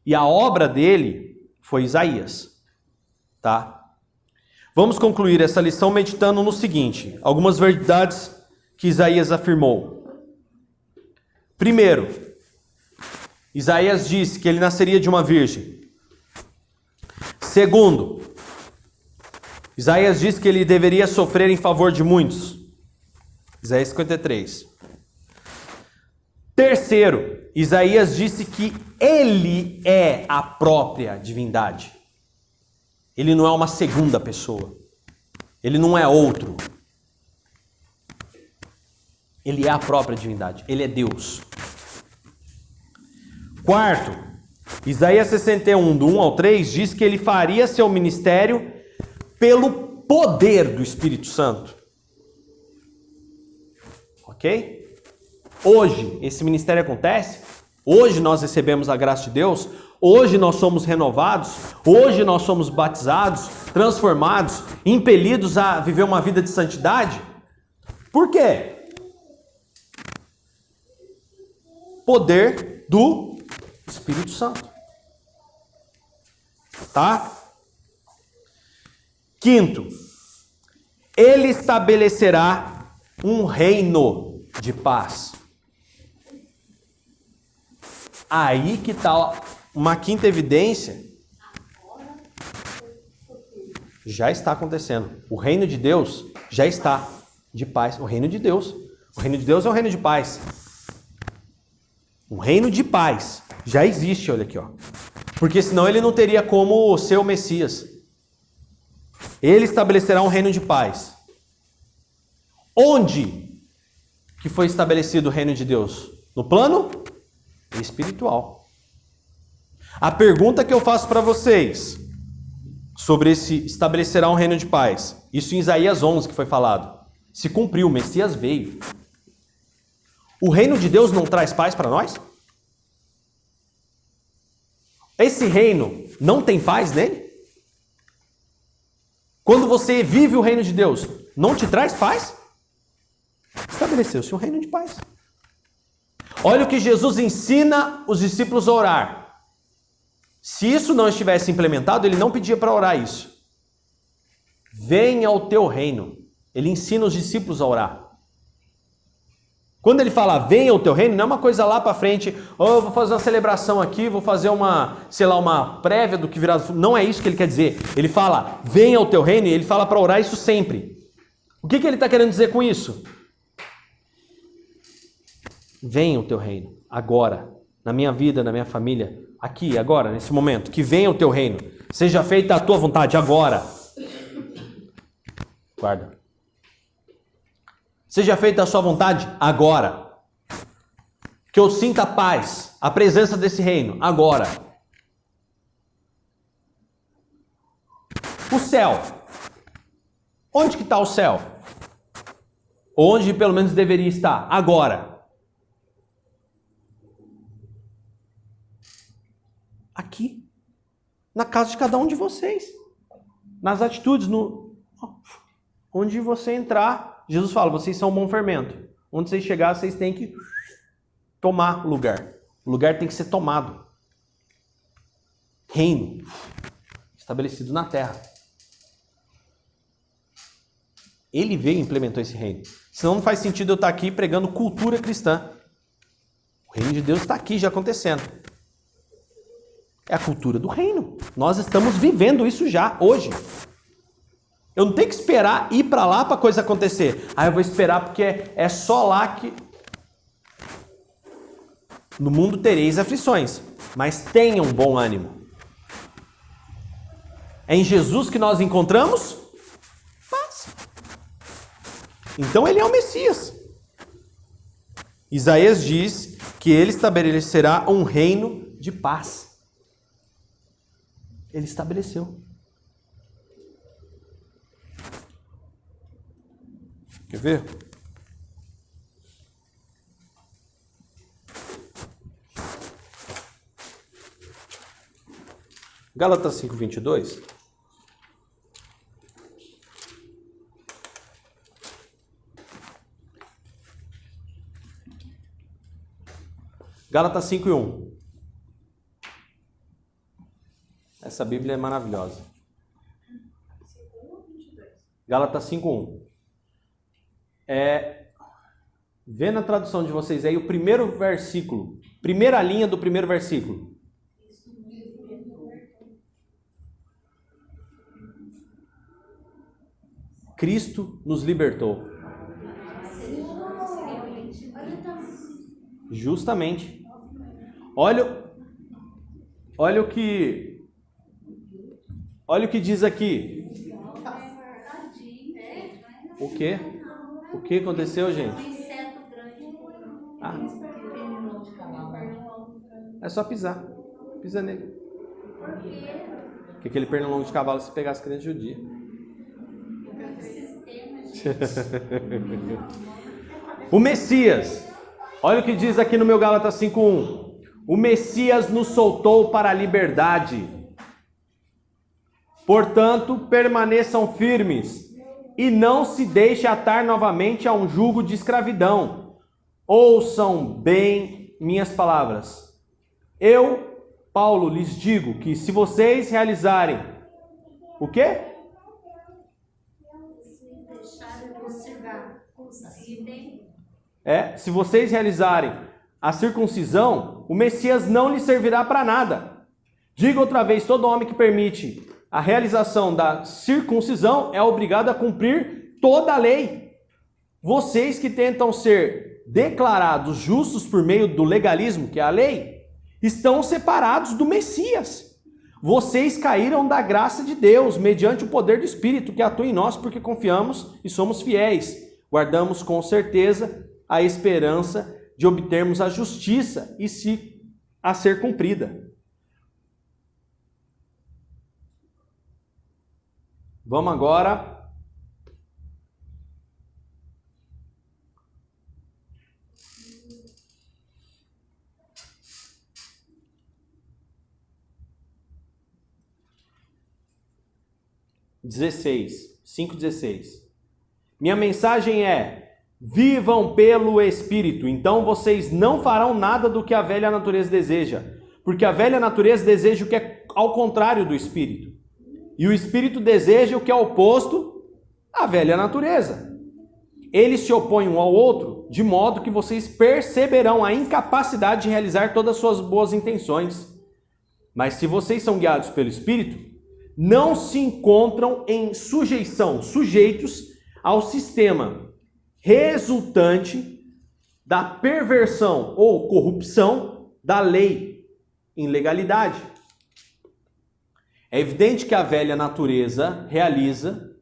e a obra dele foi Isaías. Tá? Vamos concluir essa lição meditando no seguinte: algumas verdades que Isaías afirmou. Primeiro, Isaías disse que ele nasceria de uma virgem. Segundo, Isaías disse que ele deveria sofrer em favor de muitos. Isaías 53. Terceiro, Isaías disse que ele é a própria divindade. Ele não é uma segunda pessoa. Ele não é outro. Ele é a própria divindade. Ele é Deus. Quarto, Isaías 61, do 1 ao 3, diz que ele faria seu ministério pelo poder do Espírito Santo. Ok? Hoje esse ministério acontece, hoje nós recebemos a graça de Deus, hoje nós somos renovados, hoje nós somos batizados, transformados, impelidos a viver uma vida de santidade. Por quê? Poder do Espírito Santo. Tá? Quinto, ele estabelecerá um reino de paz. Aí que está uma quinta evidência. Já está acontecendo. O reino de Deus já está de paz. O reino de Deus. O reino de Deus é um reino de paz. Um reino de paz. Já existe, olha aqui, ó. Porque senão ele não teria como ser o Messias. Ele estabelecerá um reino de paz. Onde que foi estabelecido o reino de Deus? No plano espiritual. A pergunta que eu faço para vocês sobre esse estabelecerá um reino de paz, isso em Isaías 11 que foi falado, se cumpriu, o Messias veio. O reino de Deus não traz paz para nós? Esse reino não tem paz nele? Quando você vive o reino de Deus, não te traz paz? Estabeleceu-se um reino de paz. Olha o que Jesus ensina os discípulos a orar. Se isso não estivesse implementado, ele não pedia para orar isso. Venha o teu reino. Ele ensina os discípulos a orar. Quando ele fala, venha o teu reino, não é uma coisa lá para frente, eu vou fazer uma celebração aqui, vou fazer uma prévia do que virá. Não é isso que ele quer dizer. Ele fala, venha o teu reino, e ele fala para orar isso sempre. O que ele está querendo dizer com isso? Venha o teu reino, agora, na minha vida, na minha família, aqui, agora, nesse momento, que venha o teu reino, seja feita a tua vontade, agora. Guarda. Seja feita a sua vontade agora. Que eu sinta a paz, a presença desse reino agora. O céu. Onde que está o céu? Onde pelo menos deveria estar? Agora. Aqui. Na casa de cada um de vocês. Nas atitudes, onde você entrar. Jesus fala, vocês são um bom fermento. Onde vocês chegar, vocês têm que tomar o lugar. O lugar tem que ser tomado. Reino. Estabelecido na terra. Ele veio e implementou esse reino. Senão não faz sentido eu estar aqui pregando cultura cristã. O reino de Deus está aqui já acontecendo. É a cultura do reino. Nós estamos vivendo isso já, hoje. Eu não tenho que esperar ir para lá para a coisa acontecer. Eu vou esperar porque é só lá que... No mundo tereis aflições, mas tenham bom ânimo. É em Jesus que nós encontramos paz. Então ele é o Messias. Isaías diz que ele estabelecerá um reino de paz. Ele estabeleceu. Quer ver? Gálatas 5:22. Gálatas 5:1. Essa Bíblia é maravilhosa. Gálatas 5:1. Vê na tradução de vocês aí o primeiro versículo, primeira linha do primeiro versículo. Cristo nos libertou. Justamente. Olha o que diz aqui. O quê? O que aconteceu, gente? É só pisar. Pisa nele. Porque aquele pernilongo de cavalo se pegasse crente judia. O Messias. Olha o que diz aqui no meu Gálatas 5:1. O Messias nos soltou para a liberdade. Portanto, permaneçam firmes e não se deixe atar novamente a um jugo de escravidão. Ouçam bem minhas palavras. Eu, Paulo, lhes digo que se vocês realizarem o quê? Se vocês realizarem a circuncisão, o Messias não lhes servirá para nada. Digo outra vez, todo homem que permite a realização da circuncisão é obrigado a cumprir toda a lei. Vocês que tentam ser declarados justos por meio do legalismo, que é a lei, estão separados do Messias. Vocês caíram da graça de Deus, mediante o poder do Espírito que atua em nós, porque confiamos e somos fiéis. Guardamos com certeza a esperança de obtermos a justiça a ser cumprida. Vamos agora. (16) 5:16. Minha mensagem é: vivam pelo Espírito, então vocês não farão nada do que a velha natureza deseja, porque a velha natureza deseja o que é ao contrário do Espírito, e o Espírito deseja o que é oposto à velha natureza. Eles se opõem um ao outro, de modo que vocês perceberão a incapacidade de realizar todas as suas boas intenções. Mas se vocês são guiados pelo Espírito, não se encontram em sujeição, sujeitos ao sistema resultante da perversão ou corrupção da lei em legalidade. É evidente que a velha natureza realiza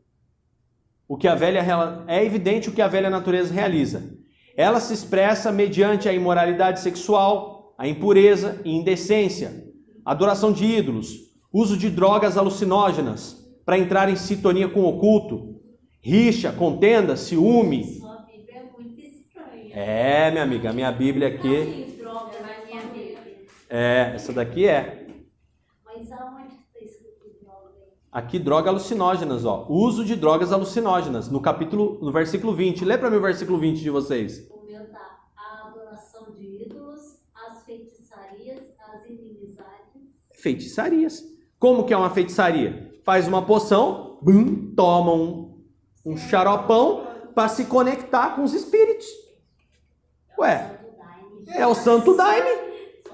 é evidente o que a velha natureza realiza. Ela se expressa mediante a imoralidade sexual, a impureza e indecência, adoração de ídolos, uso de drogas alucinógenas para entrar em sintonia com o oculto, rixa, contenda, ciúme. Sua Bíblia é muito estranha. É, minha amiga, a minha Bíblia aqui. Tem droga na minha Bíblia. Essa daqui é. Mas aonde está escrito droga? Aqui, drogas alucinógenas, ó. Uso de drogas alucinógenas, no versículo 20. Lê para mim o versículo 20 de vocês. O meu tá. A adoração de ídolos, as feitiçarias, as inimizades. Feitiçarias. Como que é uma feitiçaria? Faz uma poção, toma um xaropão para se conectar com os espíritos. Ué, é o santo daime.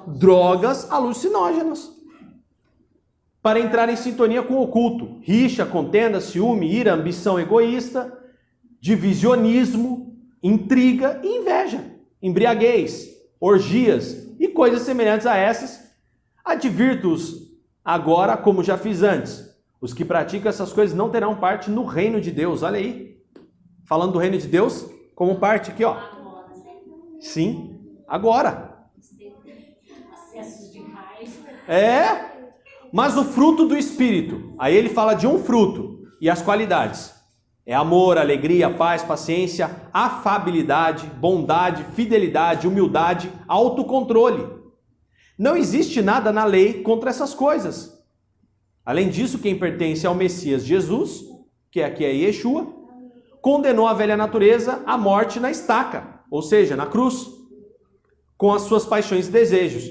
Drogas alucinógenas. Para entrar em sintonia com o oculto. Rixa, contenda, ciúme, ira, ambição egoísta, divisionismo, intriga e inveja. Embriaguez, orgias e coisas semelhantes a essas. Advirto-os agora, como já fiz antes. Os que praticam essas coisas não terão parte no reino de Deus. Olha aí. Falando do reino de Deus, como parte aqui, ó. Sim, agora. Acessos de raiva. Mas o fruto do Espírito. Aí ele fala de um fruto e as qualidades. É amor, alegria, paz, paciência, afabilidade, bondade, fidelidade, humildade, autocontrole. Não existe nada na lei contra essas coisas. Além disso, quem pertence ao Messias Jesus, que aqui é Yeshua, condenou a velha natureza à morte na estaca, ou seja, na cruz, com as suas paixões e desejos,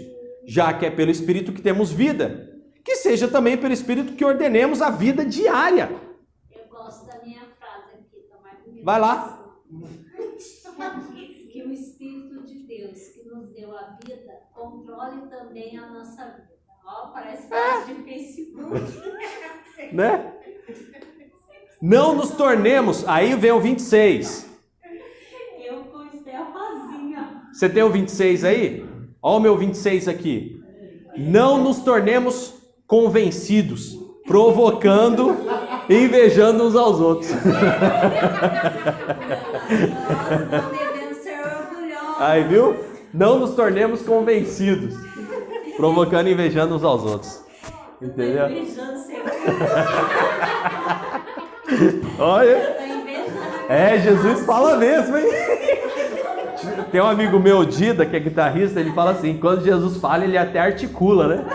já que é pelo Espírito que temos vida, que seja também pelo Espírito que ordenemos a vida diária. Eu gosto da minha frase aqui, tá mais bonita. Vai lá. Que o Espírito de Deus que nos deu a vida controle também a nossa vida. Ó, parece frase de Facebook. Né? Não nos tornemos. Aí vem o 26. Eu constei a pazinha. Você tem o 26 aí? Olha o meu 26 aqui. Não nos tornemos convencidos, provocando e invejando uns aos outros. Nós não devemos ser orgulhosos. Aí, viu? Não nos tornemos convencidos, provocando e invejando uns aos outros. Entendeu? Tô invejando ser Olha. Tô invejando. Jesus fala mesmo, hein? Tem um amigo meu, Dida, que é guitarrista, ele fala assim, quando Jesus fala, ele até articula, né?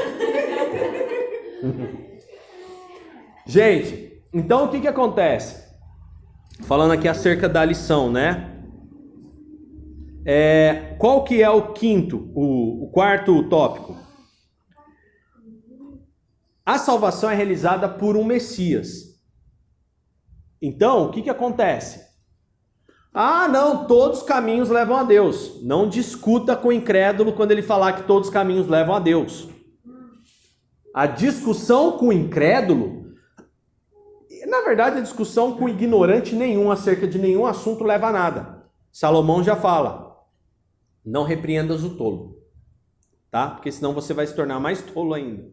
Gente, então o que acontece? Falando aqui acerca da lição, né? Qual que é o quarto tópico? A salvação é realizada por um Messias. Então, o que acontece? Ah, não, todos os caminhos levam a Deus. Não discuta com o incrédulo quando ele falar que todos os caminhos levam a Deus. A discussão com o incrédulo, na verdade, a discussão com ignorante nenhum acerca de nenhum assunto leva a nada. Salomão já fala, não repreendas o tolo. tá? Porque senão você vai se tornar mais tolo ainda.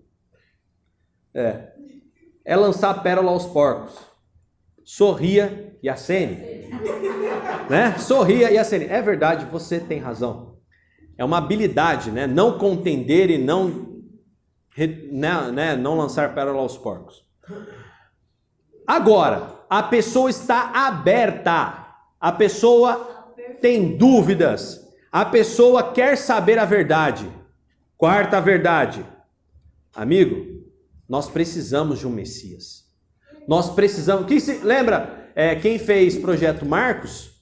É lançar a pérola aos porcos. Sorria e acene. Né? Sorria e acene. É verdade, você tem razão. É uma habilidade, né? Não contender e não lançar pérola aos porcos. Agora, a pessoa está aberta. A pessoa tem dúvidas. A pessoa quer saber a verdade. Quarta verdade. Amigo, nós precisamos de um Messias. Nós precisamos... Lembra, quem fez Projeto Marcos,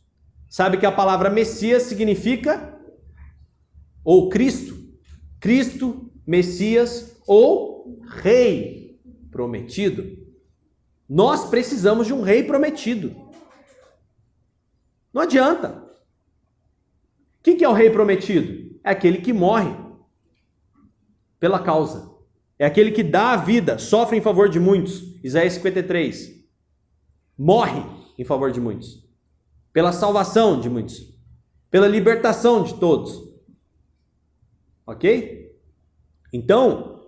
sabe que a palavra Messias significa... ou Cristo. Cristo, Messias ou Rei prometido. Nós precisamos de um Rei prometido. Não adianta. O que é o Rei prometido? É aquele que morre pela causa. É aquele que dá a vida, sofre em favor de muitos. Isaías 53. Morre em favor de muitos. Pela salvação de muitos. Pela libertação de todos. Ok? Então,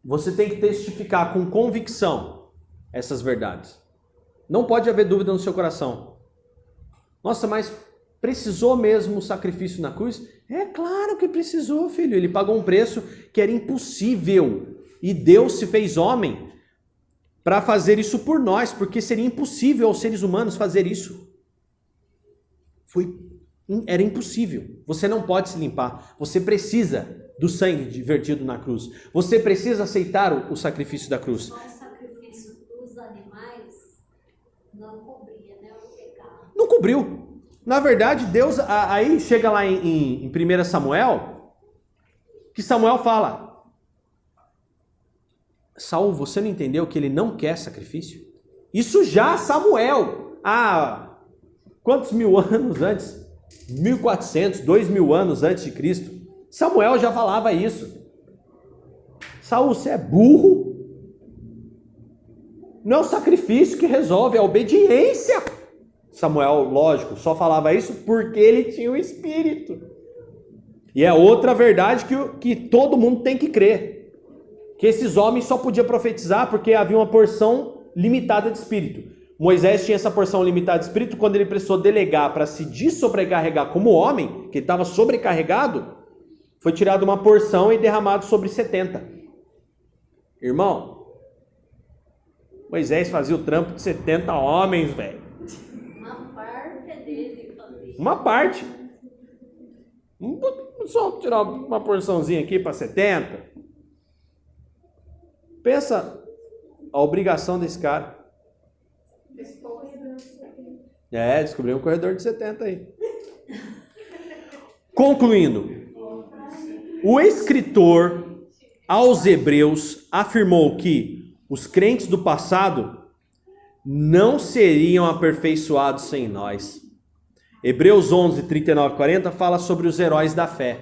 você tem que testificar com convicção essas verdades. Não pode haver dúvida no seu coração. Nossa, mas precisou mesmo o sacrifício na cruz? É claro que precisou, filho. Ele pagou um preço que era impossível. E Deus se fez homem para fazer isso por nós, porque seria impossível aos seres humanos fazer isso. Era impossível. Você não pode se limpar. Você precisa do sangue vertido na cruz. Você precisa aceitar o sacrifício da cruz. Só o sacrifício dos animais não cobria, né, o pecado. Não cobriu. Na verdade, Deus, aí chega lá em 1 Samuel, que Samuel fala: Saul, você não entendeu que ele não quer sacrifício? Isso já Samuel, quantos mil anos antes? 1400, 2000 anos antes de Cristo. Samuel já falava isso. Saul, você é burro. Não é o sacrifício que resolve, é a obediência. Samuel, lógico, só falava isso porque ele tinha o Espírito. E é outra verdade que todo mundo tem que crer. Que esses homens só podiam profetizar porque havia uma porção limitada de Espírito. Moisés tinha essa porção limitada de Espírito. Quando ele precisou delegar para se desobrecarregar como homem, que ele estava sobrecarregado, foi tirado uma porção e derramado sobre 70. Irmão, Moisés fazia o trampo de 70 homens, velho. Uma parte. Só tirar uma porçãozinha aqui para 70. Pensa a obrigação desse cara. Descobriu um corredor de 70 aí. Concluindo, o escritor aos Hebreus afirmou que os crentes do passado não seriam aperfeiçoados sem nós. Hebreus 11, 39 e 40 fala sobre os heróis da fé.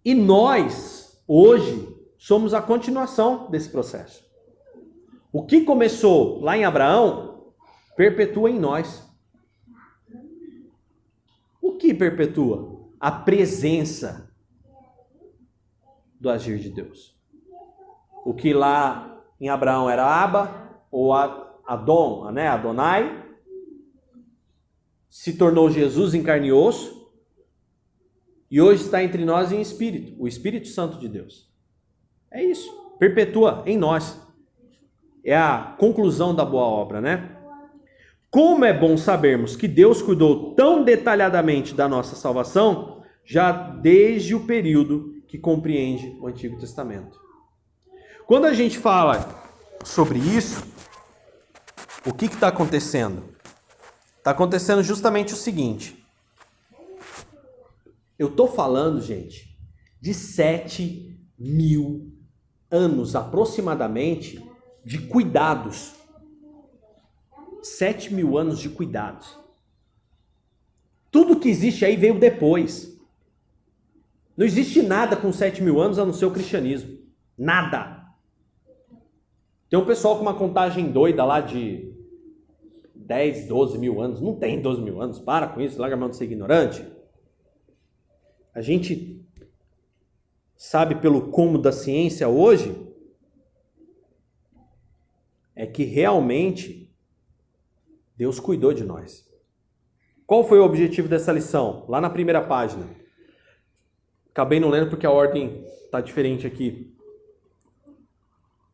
E nós, hoje, somos a continuação desse processo. O que começou lá em Abraão, perpetua em nós. O que perpetua? A presença do agir de Deus. O que lá em Abraão era Abba, ou Adon, né? Adonai, se tornou Jesus em carne e osso, e hoje está entre nós em espírito, o Espírito Santo de Deus. É isso, perpetua em nós. É a conclusão da boa obra, né? Como é bom sabermos que Deus cuidou tão detalhadamente da nossa salvação, já desde o período que compreende o Antigo Testamento. Quando a gente fala sobre isso, o que está acontecendo? Está acontecendo justamente o seguinte. Eu estou falando, gente, de 7.000 anos aproximadamente de cuidados. 7.000 anos de cuidados. Tudo que existe aí veio depois. Não existe nada com 7.000 anos a não ser o cristianismo. Nada. Tem um pessoal com uma contagem doida lá de 10, 12 mil anos. Não tem 12 mil anos. Para com isso, larga a mão de ser ignorante. a gente sabe pelo cômodo da ciência hoje, é que realmente Deus cuidou de nós. Qual foi o objetivo dessa lição? Lá na primeira página. Acabei não lendo porque a ordem está diferente aqui.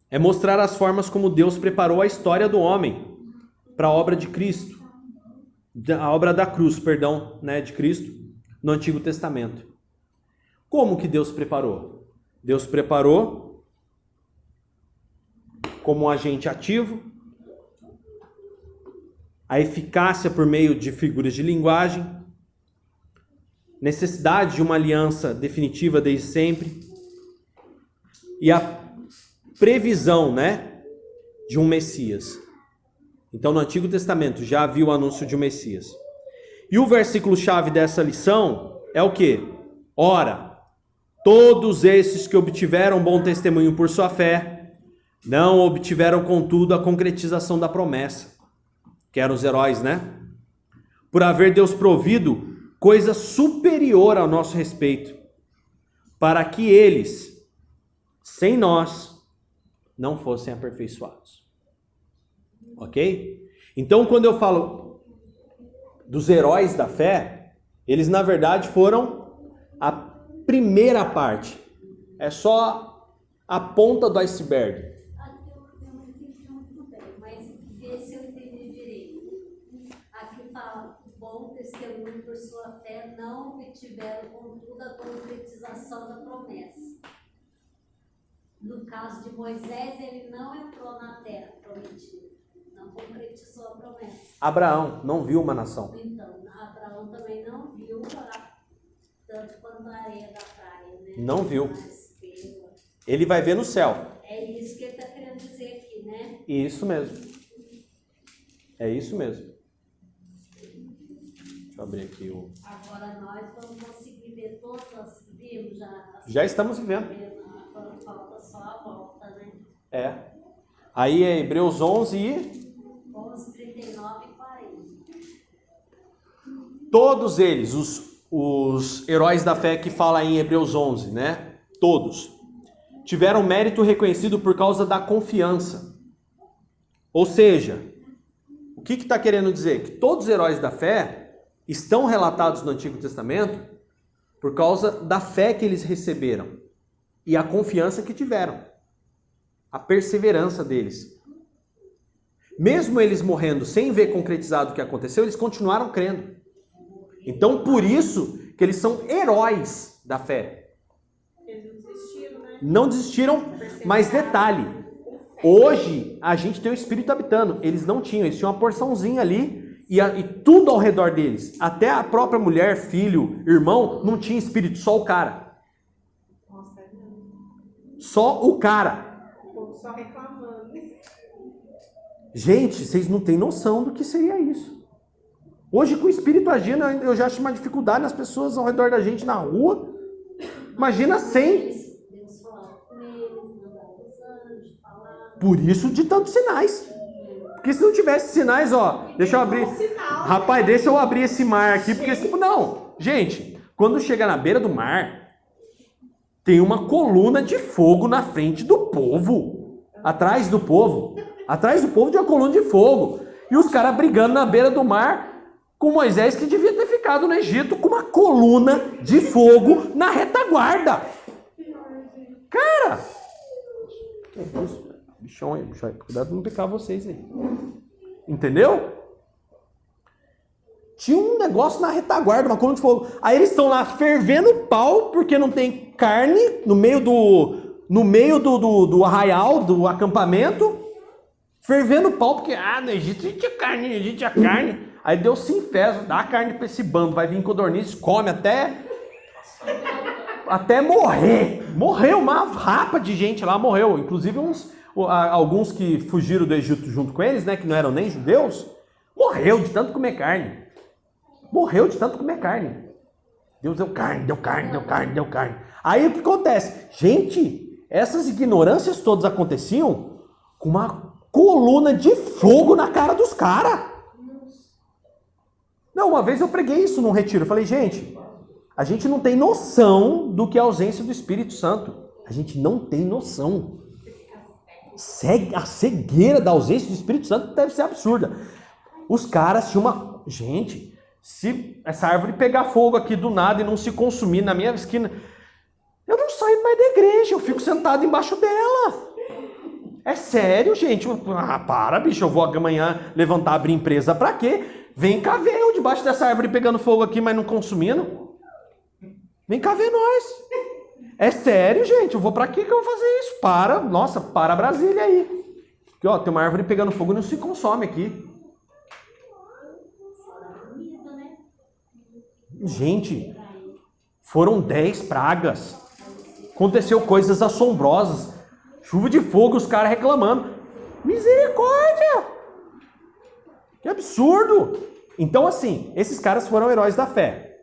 É mostrar as formas como Deus preparou a história do homem para a obra de Cristo. A obra da cruz, perdão, né, de Cristo no Antigo Testamento. Como que Deus preparou? Deus preparou como um agente ativo, a eficácia por meio de figuras de linguagem, necessidade de uma aliança definitiva desde sempre e a previsão, né, de um Messias. Então, no Antigo Testamento já havia o anúncio de um Messias. E o versículo-chave dessa lição é o quê? Ora, todos esses que obtiveram bom testemunho por sua fé, não obtiveram, contudo, a concretização da promessa, que eram os heróis, né? Por haver Deus provido coisa superior ao nosso respeito, para que eles, sem nós, não fossem aperfeiçoados. Ok? Então, quando eu falo dos heróis da fé, eles na verdade foram a primeira parte. É só a ponta do iceberg. Eu não entendi muito bem, mas vê se eu entendi direito. Aqui fala, bom testemunho por sua fé, não obtiveram, contudo, a concretização da promessa. No caso de Moisés, ele não entrou na terra prometida, não concretizou a promessa. Abraão não viu uma nação. Então, Abraão também não viu tanto quanto a areia da praia, né? Não viu. Mas, Ele vai ver no céu. é isso que ele está querendo dizer aqui, né? Isso mesmo. É isso mesmo. Deixa eu abrir aqui o... Agora nós vamos conseguir ver todas as que vimos já. Já estamos vivendo. Agora falta só a volta, né? É. Aí é Hebreus 11 e... 11, 39 e 40. Todos eles, os heróis da fé que fala em Hebreus 11, né? Todos. Tiveram mérito reconhecido por causa da confiança. Ou seja, o que está querendo dizer? Que todos os heróis da fé estão relatados no Antigo Testamento por causa da fé que eles receberam e a confiança que tiveram, a perseverança deles. Mesmo eles morrendo sem ver concretizado o que aconteceu, eles continuaram crendo. Então, por isso que eles são heróis da fé. Eles não desistiram, né? Não desistiram, mas detalhe, hoje a gente tem o Espírito habitando. Eles não tinham, eles tinham uma porçãozinha ali e tudo ao redor deles. Até a própria mulher, filho, irmão, não tinha Espírito, só o cara. Nossa, Só o cara. o povo só reclamando. Gente, vocês não têm noção do que seria isso. Hoje, com o Espírito agindo, eu já acho uma dificuldade nas pessoas ao redor da gente na rua. Imagina sem. Deus falava com eles, mandava os anjos, falava. Por isso de tantos sinais. Porque se não tivesse sinais, ó, deixa eu abrir. Rapaz, deixa eu abrir esse mar aqui, porque não. Gente, quando chega na beira do mar, tem uma coluna de fogo na frente do povo. Atrás do povo. Atrás do povo tinha uma coluna de fogo. E os caras brigando na beira do mar com Moisés, que devia ter ficado no Egito com uma coluna de fogo na retaguarda. Cara! Que é isso? Bichão aí, bichão aí. Cuidado de não picar vocês aí. Entendeu? Tinha um negócio na retaguarda, uma coluna de fogo. Aí eles estão lá fervendo pau, porque não tem carne no meio do arraial, do acampamento. Fervendo pau, porque no Egito tinha carne, no Egito tinha carne. Aí Deus se enfesa, dá a carne para esse bando, vai vir codorniz, come até morrer. Morreu, uma rapa de gente lá morreu. Inclusive alguns que fugiram do Egito junto com eles, né, que não eram nem judeus, morreu de tanto comer carne. Morreu de tanto comer carne. Deus deu carne, deu carne, deu carne, deu carne. Aí o que acontece? Gente, essas ignorâncias todas aconteciam com uma coluna de fogo na cara dos caras. Não, uma vez eu preguei isso num retiro. Eu falei, gente, A gente não tem noção do que é a ausência do Espírito Santo. A gente não tem noção. A cegueira da ausência do Espírito Santo deve ser absurda. Os caras tinham uma... Gente, se essa árvore pegar fogo aqui do nada e não se consumir na minha esquina, eu não saio mais da igreja, eu fico sentado embaixo dela. É sério, gente. Ah, para, bicho, eu vou amanhã levantar, abrir empresa pra quê? Vem cá ver eu debaixo dessa árvore pegando fogo aqui, mas não consumindo. Vem cá ver nós. É sério, gente, eu vou pra quê que eu vou fazer isso? Para Brasília aí. Aqui, ó, tem uma árvore pegando fogo e não se consome aqui. Gente, foram 10 pragas. Aconteceu coisas assombrosas. Chuva de fogo, os caras reclamando. Misericórdia! Que absurdo! Então, assim, esses caras foram heróis da fé.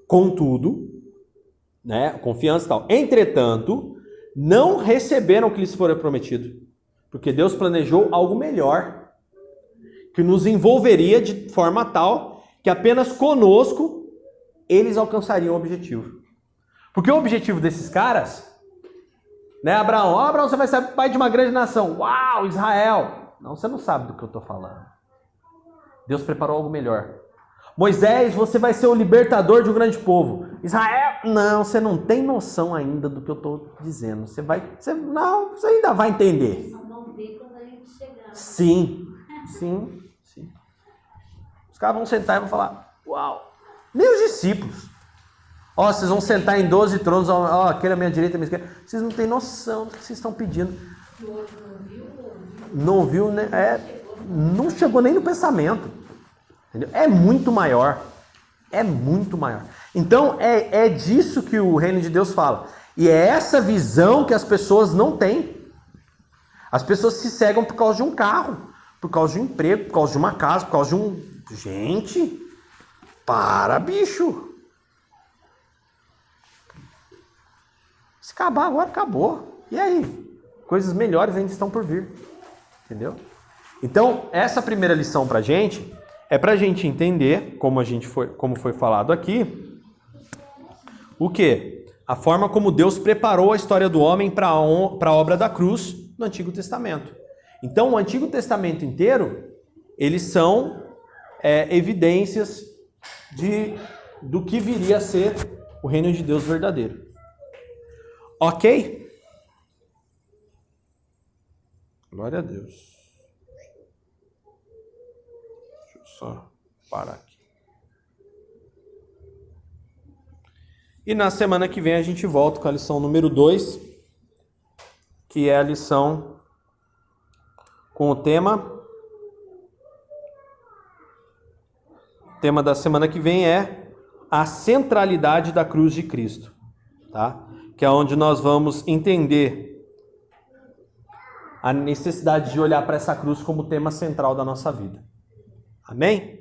Contudo, né, confiança e tal. Entretanto, não receberam o que lhes fora prometido. Porque Deus planejou algo melhor. Que nos envolveria de forma tal que apenas conosco eles alcançariam o objetivo. Porque o objetivo desses caras, né, Abraão, Abraão, você vai ser pai de uma grande nação. Uau, Israel. Não, você não sabe do que eu estou falando. Deus preparou algo melhor. Moisés, você vai ser o libertador de um grande povo. Israel, não, você não tem noção ainda do que eu estou dizendo. Você ainda vai entender. Só vão ver quando a gente chegar. Sim. Os caras vão sentar e vão falar, uau. Nem os discípulos. Ó, vocês vão sentar em 12 tronos, ó, aquele à minha direita, à minha esquerda. Vocês não têm noção do que vocês estão pedindo. Não viu, né? Não chegou nem no pensamento. Entendeu? É muito maior. É muito maior. Então, é disso que o reino de Deus fala. E é essa visão que as pessoas não têm. As pessoas se cegam por causa de um carro, por causa de um emprego, por causa de uma casa, por causa de um... Gente, para, bicho. Se acabar agora, acabou. E aí? Coisas melhores ainda estão por vir. Entendeu? Então, essa primeira lição pra gente é pra gente entender, como foi falado aqui, o quê? A forma como Deus preparou a história do homem para a obra da cruz no Antigo Testamento. Então, o Antigo Testamento inteiro, eles são evidências do que viria a ser o reino de Deus verdadeiro. Ok? Glória a Deus. Deixa eu só parar aqui. E na semana que vem a gente volta com a lição número 2, que é a lição com o tema. O tema da semana que vem é a centralidade da cruz de Cristo, tá? Que é onde nós vamos entender a necessidade de olhar para essa cruz como tema central da nossa vida. Amém?